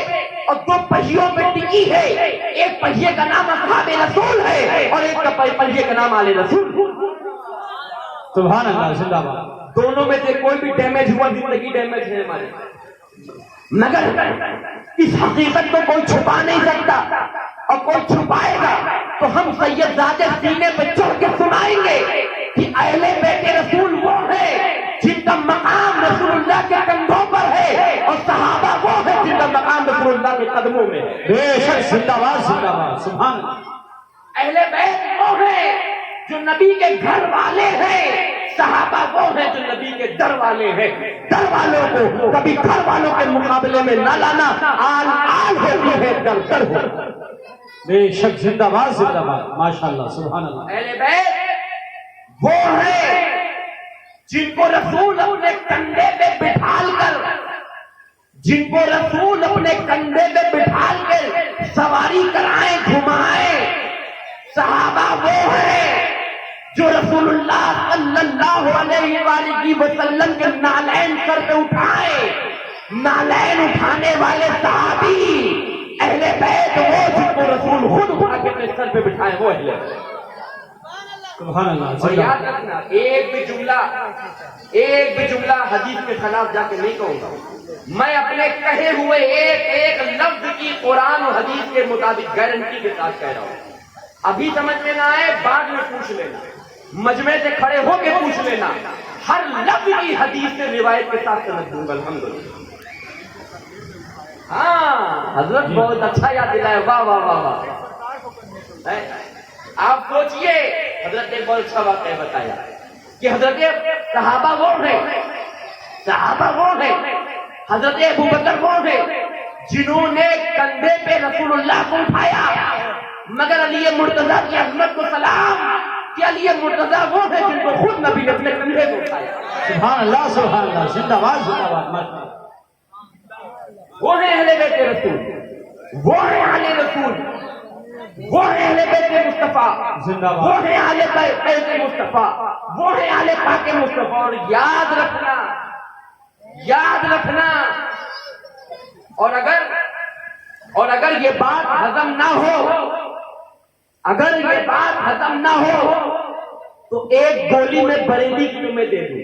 Speaker 1: اور دو پہیوں پہ ٹکی ہے. ایک پہیے کا نام اصحاب رسول ہے اور ایک پہیے کا نام آل رسول.
Speaker 2: سبحان اللہ، زندہ باد.
Speaker 1: دونوں میں سے کوئی بھی ڈیمیج ہوا زندگی ڈیمیج ہے ہماری. مگر اس حقیقت کو کوئی چھپا نہیں سکتا، اور کوئی چھپائے گا تو ہم سید زادے سینے پہ چڑھ کے سنائیں گے کہ اہل بیت رسول وہ ہے جن کا مقام رسول اللہ کے کندھوں پر ہے، اور صحابہ وہ ہے جن کا مقام رسول اللہ کے قدموں میں ہے.
Speaker 2: بے شک، زندہ باد، زندہ باد. سبحان اللہ.
Speaker 1: اہل بیت وہ ہے جو نبی کے گھر والے ہیں، صحابہ وہ ہیں جو نبی کے در والے ہیں. در والوں کو کبھی گھر والوں کے مقابلے میں نہ لانا. آل آل ہوتی ہے، در در ہو.
Speaker 2: بے شک، زندہ باد، زندہ باد. ماشاءاللہ، سبحان اللہ.
Speaker 1: اہل بیت وہ ہیں جن کو رسول اپنے کندھے پہ بٹھال کر، جن کو رسول اپنے کندھے پہ بٹھال کر سواری کرائیں، گھمائیں. صحابہ وہ ہیں جو رسول اللہ صلی اللہ علیہ وآلہ وسلم کے نالین سر پہ اٹھائے. نالین اٹھانے والے صحابی اہل بیت وہ جن کو رسول خود اٹھا کے اپنے سر پہ بٹھائے، وہ اہل بیت.
Speaker 2: سبحان اللہ.
Speaker 1: اور یاد رکھنا، ایک بھی جملہ حدیث کے خلاف جا کے نہیں کہوں گا. میں اپنے کہے ہوئے ایک لفظ کی قرآن اور حدیث کے مطابق گارنٹی کے ساتھ کہہ رہا ہوں. ابھی سمجھ میں نہ آئے بعد میں پوچھ لینا، مجمع سے کھڑے ہو کے پوچھ لینا. ہر لفظ کی حدیث سے روایت کے ساتھ سمجھ دوں گا الحمدللہ. ہاں حضرت بہت اچھا یاد دلایا، واہ واہ واہ واہ. آپ سوچئے، حضرت نے بہت اچھا واقعہ بتایا کہ حضرت صحابہ وہ ہیں، صحابہ وہ ہیں، حضرت ابوبکر وہ ہیں جنہوں نے کندھے پہ رسول اللہ کو اٹھایا. مگر علی مرتضیٰ کی عظمت کو سلام کہ علی مرتضیٰ وہ ہیں جن کو خود نبی نے اپنے کندھے پہ اٹھایا.
Speaker 2: سبحان اللہ، سبحان اللہ. زندہ باد، زندہ باد.
Speaker 1: وہ ہیں اہل بیت رسول، وہ ہیں آل رسول، وہ ہیں اہل بیت مصطفیٰ، وہ ہیں آل بیت مصطفیٰ. وہ ہے آل پاک مصطفیٰ. اور یاد رکھنا اور اگر یہ بات ہضم نہ ہو تو ایک گولی میں بریلی کی تمہیں دے دوں.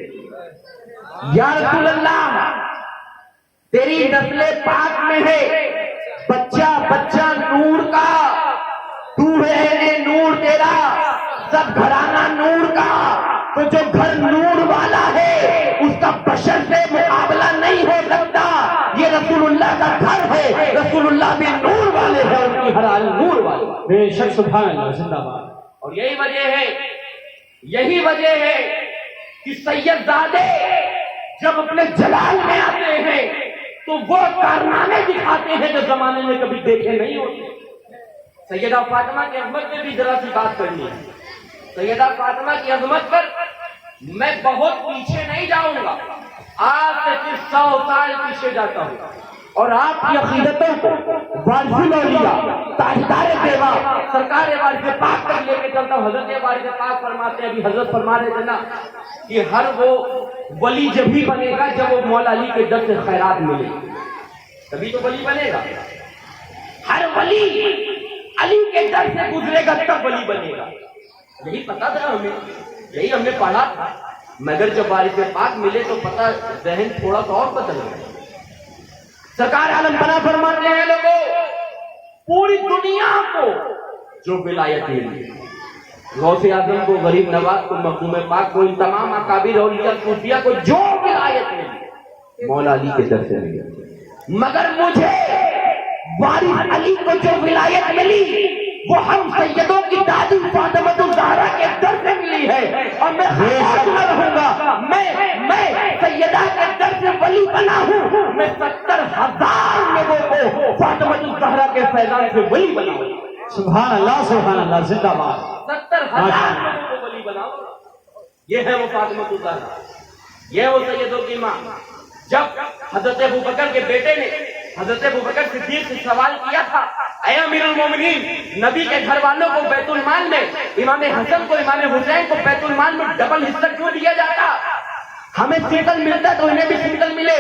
Speaker 1: یا رسول اللہ تیری نسل پاک میں ہے بچہ نور کا، تو ہے نور تیرا، سب گھرانہ نور کا. تو جو گھر نور والا ہے اس کا بشر سے مقابلہ نہیں ہو سکتا. یہ رسول اللہ کا گھر ہے، رسول اللہ بھی نور والے ہیں، ان کی ہر حال نور والے.
Speaker 2: بے شک سبحان اللہ زندہ باد.
Speaker 1: اور یہی وجہ ہے کہ سید زادے جب اپنے جلال میں آتے ہیں تو وہ کارنامے دکھاتے ہیں جو زمانے میں کبھی دیکھے نہیں ہوتے. سیدہ فاطمہ کی عظمت میں بھی ذرا سی بات کرنی ہے. سیدہ فاطمہ کی عظمت پر میں بہت پیچھے نہیں جاؤں گا، آج سے 100 سال پیچھے جاتا ہوں اور آپ کی عقیدتوں کو وارث الاولیاء تاجدار دیوا سرکار وارث پاک تک لے کے چلتا ہوں. حضرت وارث پاک فرماتے ہیں، ابھی حضرت فرما رہے تھے نا کہ ہر وہ ولی جب ہی بنے گا جب وہ مولا علی کے در سے خیرات ملے تبھی تو ولی بنے گا. ہر ولی علی کے در سے گزرے گا تب ولی بنے گا. یہی پتا تھا ہمیں، یہی ہم نے پڑھا تھا، مگر جب وارث پاک ملے تو پتا ذہن تھوڑا سا اور بدل گیا. سرکار عالم بنا فرماتے ہیں لوگوں پوری دنیا کو جو ولایت ملی، غوث اعظم کو، غریب نواز کو، مخدوم پاک کو، ان تمام اکابر اولیاء صوفیاء کو جو ولایت ملی مولا علی کے در سے ملی. مگر مجھے وارث علی کو جو ولایت ملی وہ ہم سیدوں کی دادی فاطمہ الزہرا کے در سے ملی ہے. اور میں خاموش نہ رہوں گا، میں سیدہ کے در سے ولی بنا ہوں. میں 70,000 لوگوں کو فاطمہ الزہرا کے فیضان سے ولی بناؤں.
Speaker 2: سبحان اللہ زندہ باد.
Speaker 1: 70,000 لوگوں کو ولی بناؤں. یہ ہے وہ فاطمہ الزہرا، یہ ہے وہ سیدوں کی ماں. جب حضرت ابوبکر کے بیٹے نے حضرت ابوبکر صدیق سے سوال کیا تھا، اے امیر المومنین، نبی کے گھر والوں کو بیت المال میں، امام حسن کو، امام حسین کو بیت المال میں ڈبل حصہ کیوں دیا جاتا؟ ہمیں سنگل ملتا تو انہیں بھی سنگل ملے.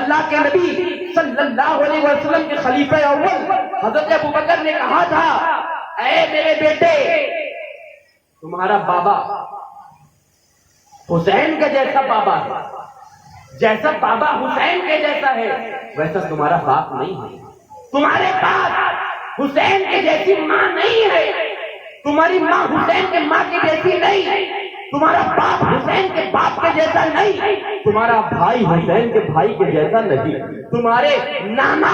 Speaker 1: اللہ کے نبی صلی اللہ علیہ وسلم کے خلیفہ اول حضرت ابوبکر نے کہا تھا، اے میرے بیٹے، تمہارا بابا حسین کا جیسا بابا ہے، جیسا بابا حسین کے جیسا ہے ویسا تمہارا باپ نہیں ہے. تمہارے پاس حسین کے جیسی ماں نہیں ہے، تمہاری ماں حسین کے ماں کے جیسی نہیں، تمہارا باپ حسین کے باپ کے جیسا نہیں، تمہارا بھائی حسین کے بھائی کے جیسا نہیں، تمہارے نانا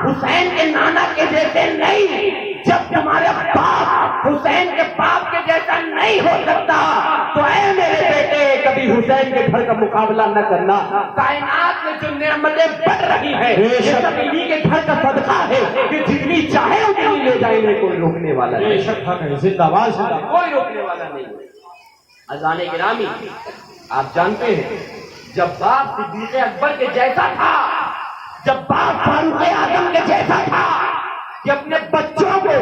Speaker 1: حسین کے نانا کے جیسے نہیں. جب تمہارا باپ حسین کے باپ کے جیسا نہیں ہو سکتا تو اے میرے بیٹے کبھی حسین کے گھر کا مقابلہ نہ کرنا. کائنات میں جو نعمتیں بڑھ رہی ہیں یہ سب انہی کے گھر کا صدقہ ہے کہ جتنی چاہے اتنی لے جائیں گے، کوئی روکنے والا نہیں.
Speaker 2: زندہ باد.
Speaker 1: کوئی روکنے والا نہیں. اذان گرامی، آپ جانتے ہیں جب باپ صدیق اکبر کے جیسا تھا، جب باپ فاروق اعظم کے جیسا تھا کہ اپنے بچوں کو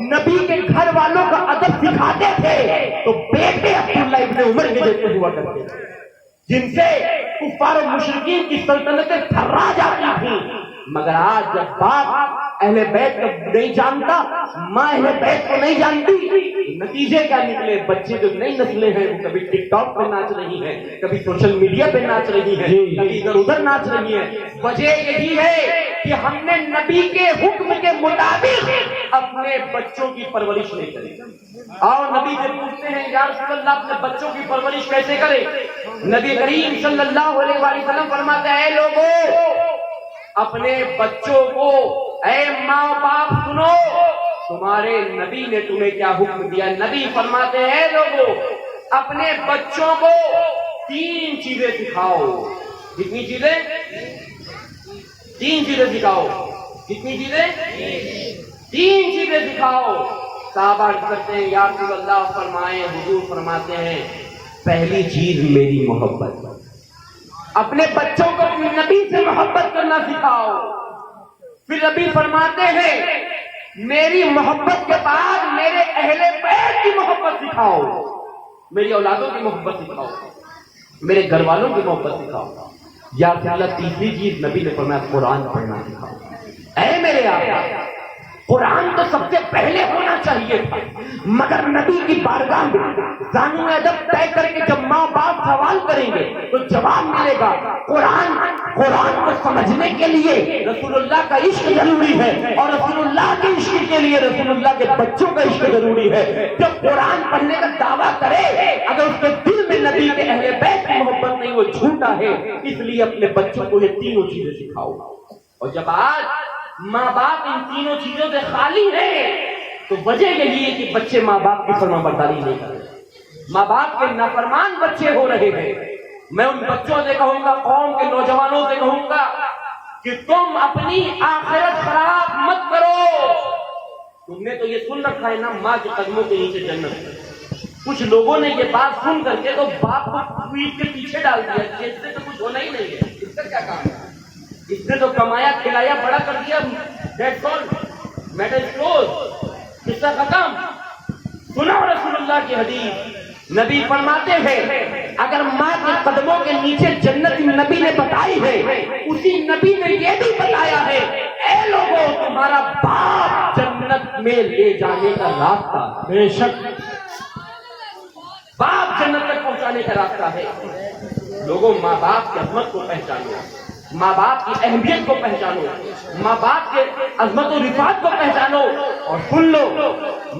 Speaker 1: نبی کے گھر والوں کا ادب سکھاتے تھے تو بیٹے عبداللہ ابن عمر کے جیسے ہوا کرتے تھے جن سے کفار و مشرکین کی سلطنتیں تھرا جاتی تھیں. مگر آج جب باپ اہل بیت کو نہیں جانتا، ماں اہل بیت کو نہیں جانتی، نتیجے کیا نکلے؟ بچے جو نئی نسلیں ہیں وہ کبھی ٹک ٹاک پہ ناچ رہی ہیں، کبھی سوشل میڈیا پہ ناچ رہی ہیں، کبھی ادھر ادھر ناچ رہی ہیں. وجہ یہی ہے کہ ہم نے نبی کے حکم کے مطابق اپنے بچوں کی پرورش نہیں کری. اور نبی سے پوچھتے ہیں یا رسول اللہ اپنے بچوں کی پرورش کیسے کرے؟ نبی کریم صلی اللہ علیہ وسلم فرماتے ہیں، اے لوگوں اپنے بچوں کو، اے ماں باپ سنو، تمہارے نبی نے تمہیں کیا حکم دیا. نبی فرماتے ہیں لوگوں اپنے بچوں کو 3 چیزیں سکھاؤ. کتنی چیزیں؟ 3 چیزیں سکھاؤ. کتنی چیزیں؟ 3 چیزیں سکھاؤ. صحابہ کرتے ہیں یا رسول اللہ فرمائیں، حضور فرماتے ہیں پہلی چیز میری محبت. اپنے بچوں کو نبی سے محبت کرنا سکھاؤ. پھر نبی فرماتے ہیں میری محبت کے بعد میرے اہل بیت کی محبت سکھاؤ. میری اولادوں کی محبت سکھاؤ، میرے گھر والوں کی محبت سکھاؤ۔ یا اللہ تیسری چیز نبی نے فرمایا قرآن پڑھنا سکھاؤ۔ اے میرے آقا، قرآن تو سب سے پہلے ہونا چاہیے تھا، مگر نبی کی بارگاہ میں زانو ادب طے کر کے جب ماں باپ سوال کریں گے تو جواب ملے گا۔ قرآن کو سمجھنے کے لیے رسول اللہ کا عشق ضروری ہے، اور رسول اللہ کے عشق کے لیے رسول اللہ کے بچوں کا عشق ضروری ہے۔ جب قرآن پڑھنے کا دعویٰ کرے اگر اس کے دل میں نبی کے اہل بیت کی محبت نہیں، وہ جھوٹا ہے۔ اس لیے اپنے بچوں کو یہ تینوں چیزیں سکھاؤ۔ اور جب آج ماں باپ ان تینوں چیزوں سے خالی ہیں تو وجہ یہی ہے کہ بچے ماں باپ کی فرما برداری نہیں کر رہے، ماں باپ کے نافرمان بچے ہو رہے ہیں۔ میں ان بچوں سے کہوں گا، قوم کے نوجوانوں سے کہوں گا کہ تم اپنی آخرت خراب مت کرو۔ تم نے تو یہ سن رکھا ہے نا، ماں کے قدموں کے نیچے جنت ہے۔ کچھ لوگوں نے یہ بات سن کر کے تو باپ کو پیٹ کے پیچھے ڈال دیا، اس سے تو کچھ ہونا ہی نہیں ہے، اس کا کیا کام ہے؟ اس نے تو کمایا کھلایا بڑا کر دیا، دیٹس آل، میٹر کلوز، قصہ ختم۔ سنا رسول اللہ کی حدیث، نبی فرماتے ہیں اگر ماں کے قدموں کے نیچے جنت نبی نے بتائی ہے، اسی نبی نے یہ بھی بتایا ہے اے لوگوں تمہارا باپ جنت میں لے جانے کا راستہ،
Speaker 2: بے شک
Speaker 1: باپ جنت تک پہنچانے کا راستہ ہے۔ لوگوں ماں باپ کی عظمت کو پہچانو، ماں باپ کی اہمیت کو پہچانو، ماں باپ کے عظمت و رفعت کو پہچانو۔ اور سن لو،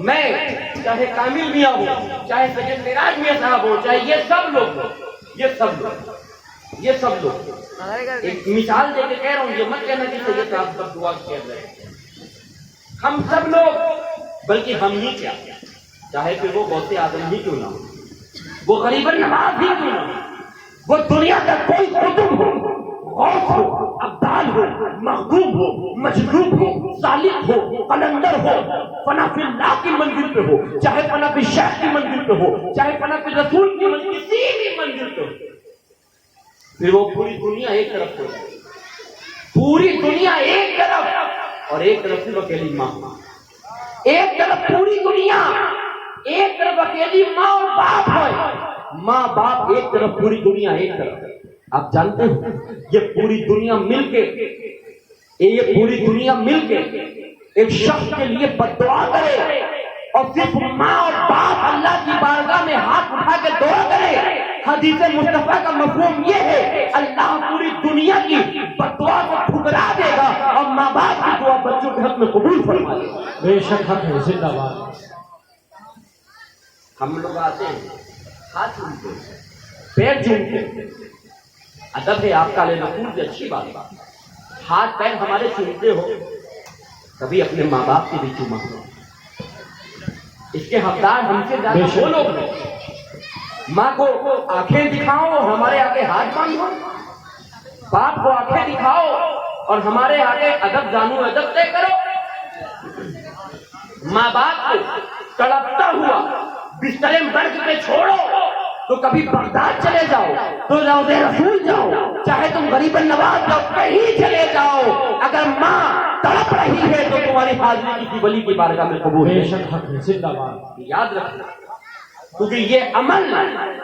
Speaker 1: میں چاہے کامل میاں ہو، چاہے سید معراج میاں صاحب ہو، چاہے یہ سب لوگ ایک مثال دے کے کہہ رہا ہوں، یہ مت کہنا کہ سید صاحب پر دعا کر رہے ہیں۔ ہم سب لوگ، بلکہ ہم ہی کیا، چاہے پھر وہ غوث اعظم ہی کیوں نہ ہو، وہ غریب نواز ہی کیوں نہ ہو، وہ دنیا کا کوئی قطب ہو، غوث ہو، ابدال ہو، محبوب ہو، مجذوب ہو، صالح ہو، قلندر ہو، فنا فی اللہ کی منزل پہ ہو، چاہے فنا فی شیخ کی منزل پہ ہو، چاہے فنا فی رسول کی منزل، کسی بھی منزل پہ ہو، پھر وہ پوری دنیا ایک طرف ہو جائے، پوری دنیا ایک طرف، اور ایک طرف صرف اکیلی ماں، ایک طرف پوری دنیا، ایک طرف اکیلی ماں اور باپ ہوئے، ماں باپ ایک طرف، پوری دنیا ایک طرف۔ آپ جانتے ہو یہ پوری دنیا مل کے ایک شخص کے لیے بد دعا کرے، اور صرف ماں اور باپ اللہ کی بارگاہ میں ہاتھ اٹھا کے دعا کرے۔ حدیث مصطفیٰ کا مفہوم یہ ہے اللہ پوری دنیا کی بد دعا کو ٹھکرا دے گا اور ماں باپ کی دعا بچوں کے حق میں قبول فرما لے گا۔
Speaker 2: بے شک حق ہے، زندہ باد۔
Speaker 1: ہم لوگ آتے ہیں، ہاتھ چومتے ہیں، پیر چومتے ہیں، ادب ہے آپ کا، لے نقول سے اچھی بات ہے، ہاتھ پیر ہمارے چومتے ہو، کبھی اپنے ماں باپ کی بھی چوما ہو۔ اس کے حقدار ہم سے زیادہ وہ لوگ ہیں۔ ماں کو آنکھیں دکھاؤ اور ہمارے آگے ہاتھ باندھو، باپ کو آنکھیں دکھاؤ اور ہمارے آگے ادب زانو ادب طے کرو۔ ماں باپ کو تڑپتا ہوا بستر مرگ پہ چھوڑو تو کبھی بغداد چلے جاؤ، تو روضہ رسول جاؤ، چاہے تم غریب نواز جاؤ، کہیں چلے جاؤ، اگر ماں تڑپ رہی ہے تو تمہاری حاضری کسی ولی کی بارگاہ میں قبول ہے۔
Speaker 2: بے شک حق ہے، زندہ باد۔
Speaker 1: یاد رکھنا، کیونکہ یہ عمل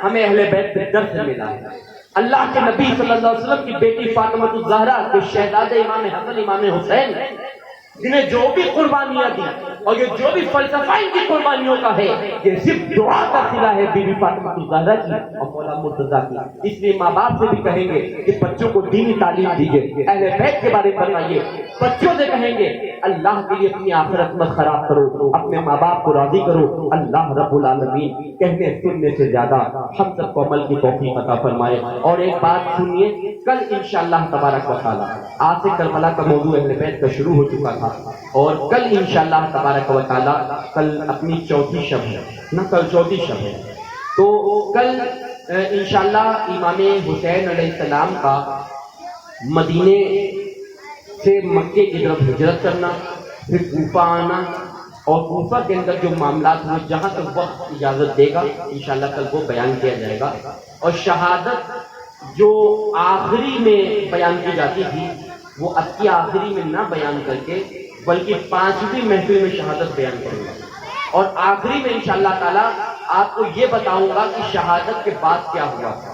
Speaker 1: ہمیں اہل بیت کے در سے ملا ہے۔ اللہ کے نبی صلی اللہ علیہ وسلم کی بیٹی فاطمہ الزہرا کے شہزادے امام حسن امام حسین، جنہیں جو بھی قربانیاں دی اور یہ جو بھی فلسفہ ان کی قربانیوں کا ہے، یہ صرف دعا کا صلہ ہے بی بی فاطمہ الزہرا کی اور مولا مرتضیٰ کی۔ اس لیے ماں باپ سے بھی کہیں گے کہ بچوں کو دینی تعلیم دیجیے، اہل بیت کے بارے میں بتائیے، بچوں سے کہیں گے اللہ کے لیے اپنی آخرت مت خراب کرو، اپنے ماں باپ کو راضی کرو۔ اللہ رب العالمین کہنے سننے سے زیادہ ہم سب کو عمل کی توفیق عطا فرمائے۔ اور ایک بات سنیے، کل انشاءاللہ تبارک و تعالی، آج سے کربلا کا موضوع اہل بیت کا شروع ہو چکا تھا، اور کل انشاءاللہ تبارک و تعالی کل اپنی چوتھی شب ہے نا، کل چوتھی شب ہے، تو کل انشاءاللہ امام حسین علیہ السلام کا مدینے سے مکے کی طرف ہجرت کرنا، پھر کوفہ آنا، اور کوفہ کے اندر جو معاملات ہوئے جہاں تک وقت اجازت دے گا انشاءاللہ کل وہ بیان کیا جائے گا۔ اور شہادت جو آخری میں بیان کی جاتی تھی وہ اب کی آخری میں نہ بیان کر کے بلکہ 5ویں محفل میں شہادت بیان کریں گا، اور آخری میں انشاءاللہ تعالی آپ کو یہ بتاؤں گا کہ شہادت کے بعد کیا ہوا تھا،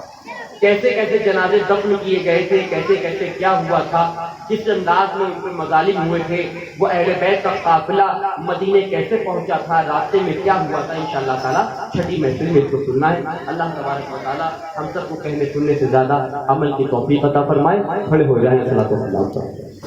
Speaker 1: کیسے کیسے جنازے دفن کیے گئے تھے، کیسے کیسے کیا ہوا تھا، کس انداز میں ان پہ مظالم ہوئے تھے، وہ اہل بیت کا قافلہ مدینے کیسے پہنچا تھا، راستے میں کیا ہوا تھا، انشاءاللہ تعالیٰ چھٹی محفل میں اس کو سننا ہے۔ اللہ تبارک و تعالیٰ ہم سب کو کہنے سننے سے زیادہ عمل کی توفیق عطا فرمائے۔ کھڑے ہو جائیں صلاۃ و سلام پر۔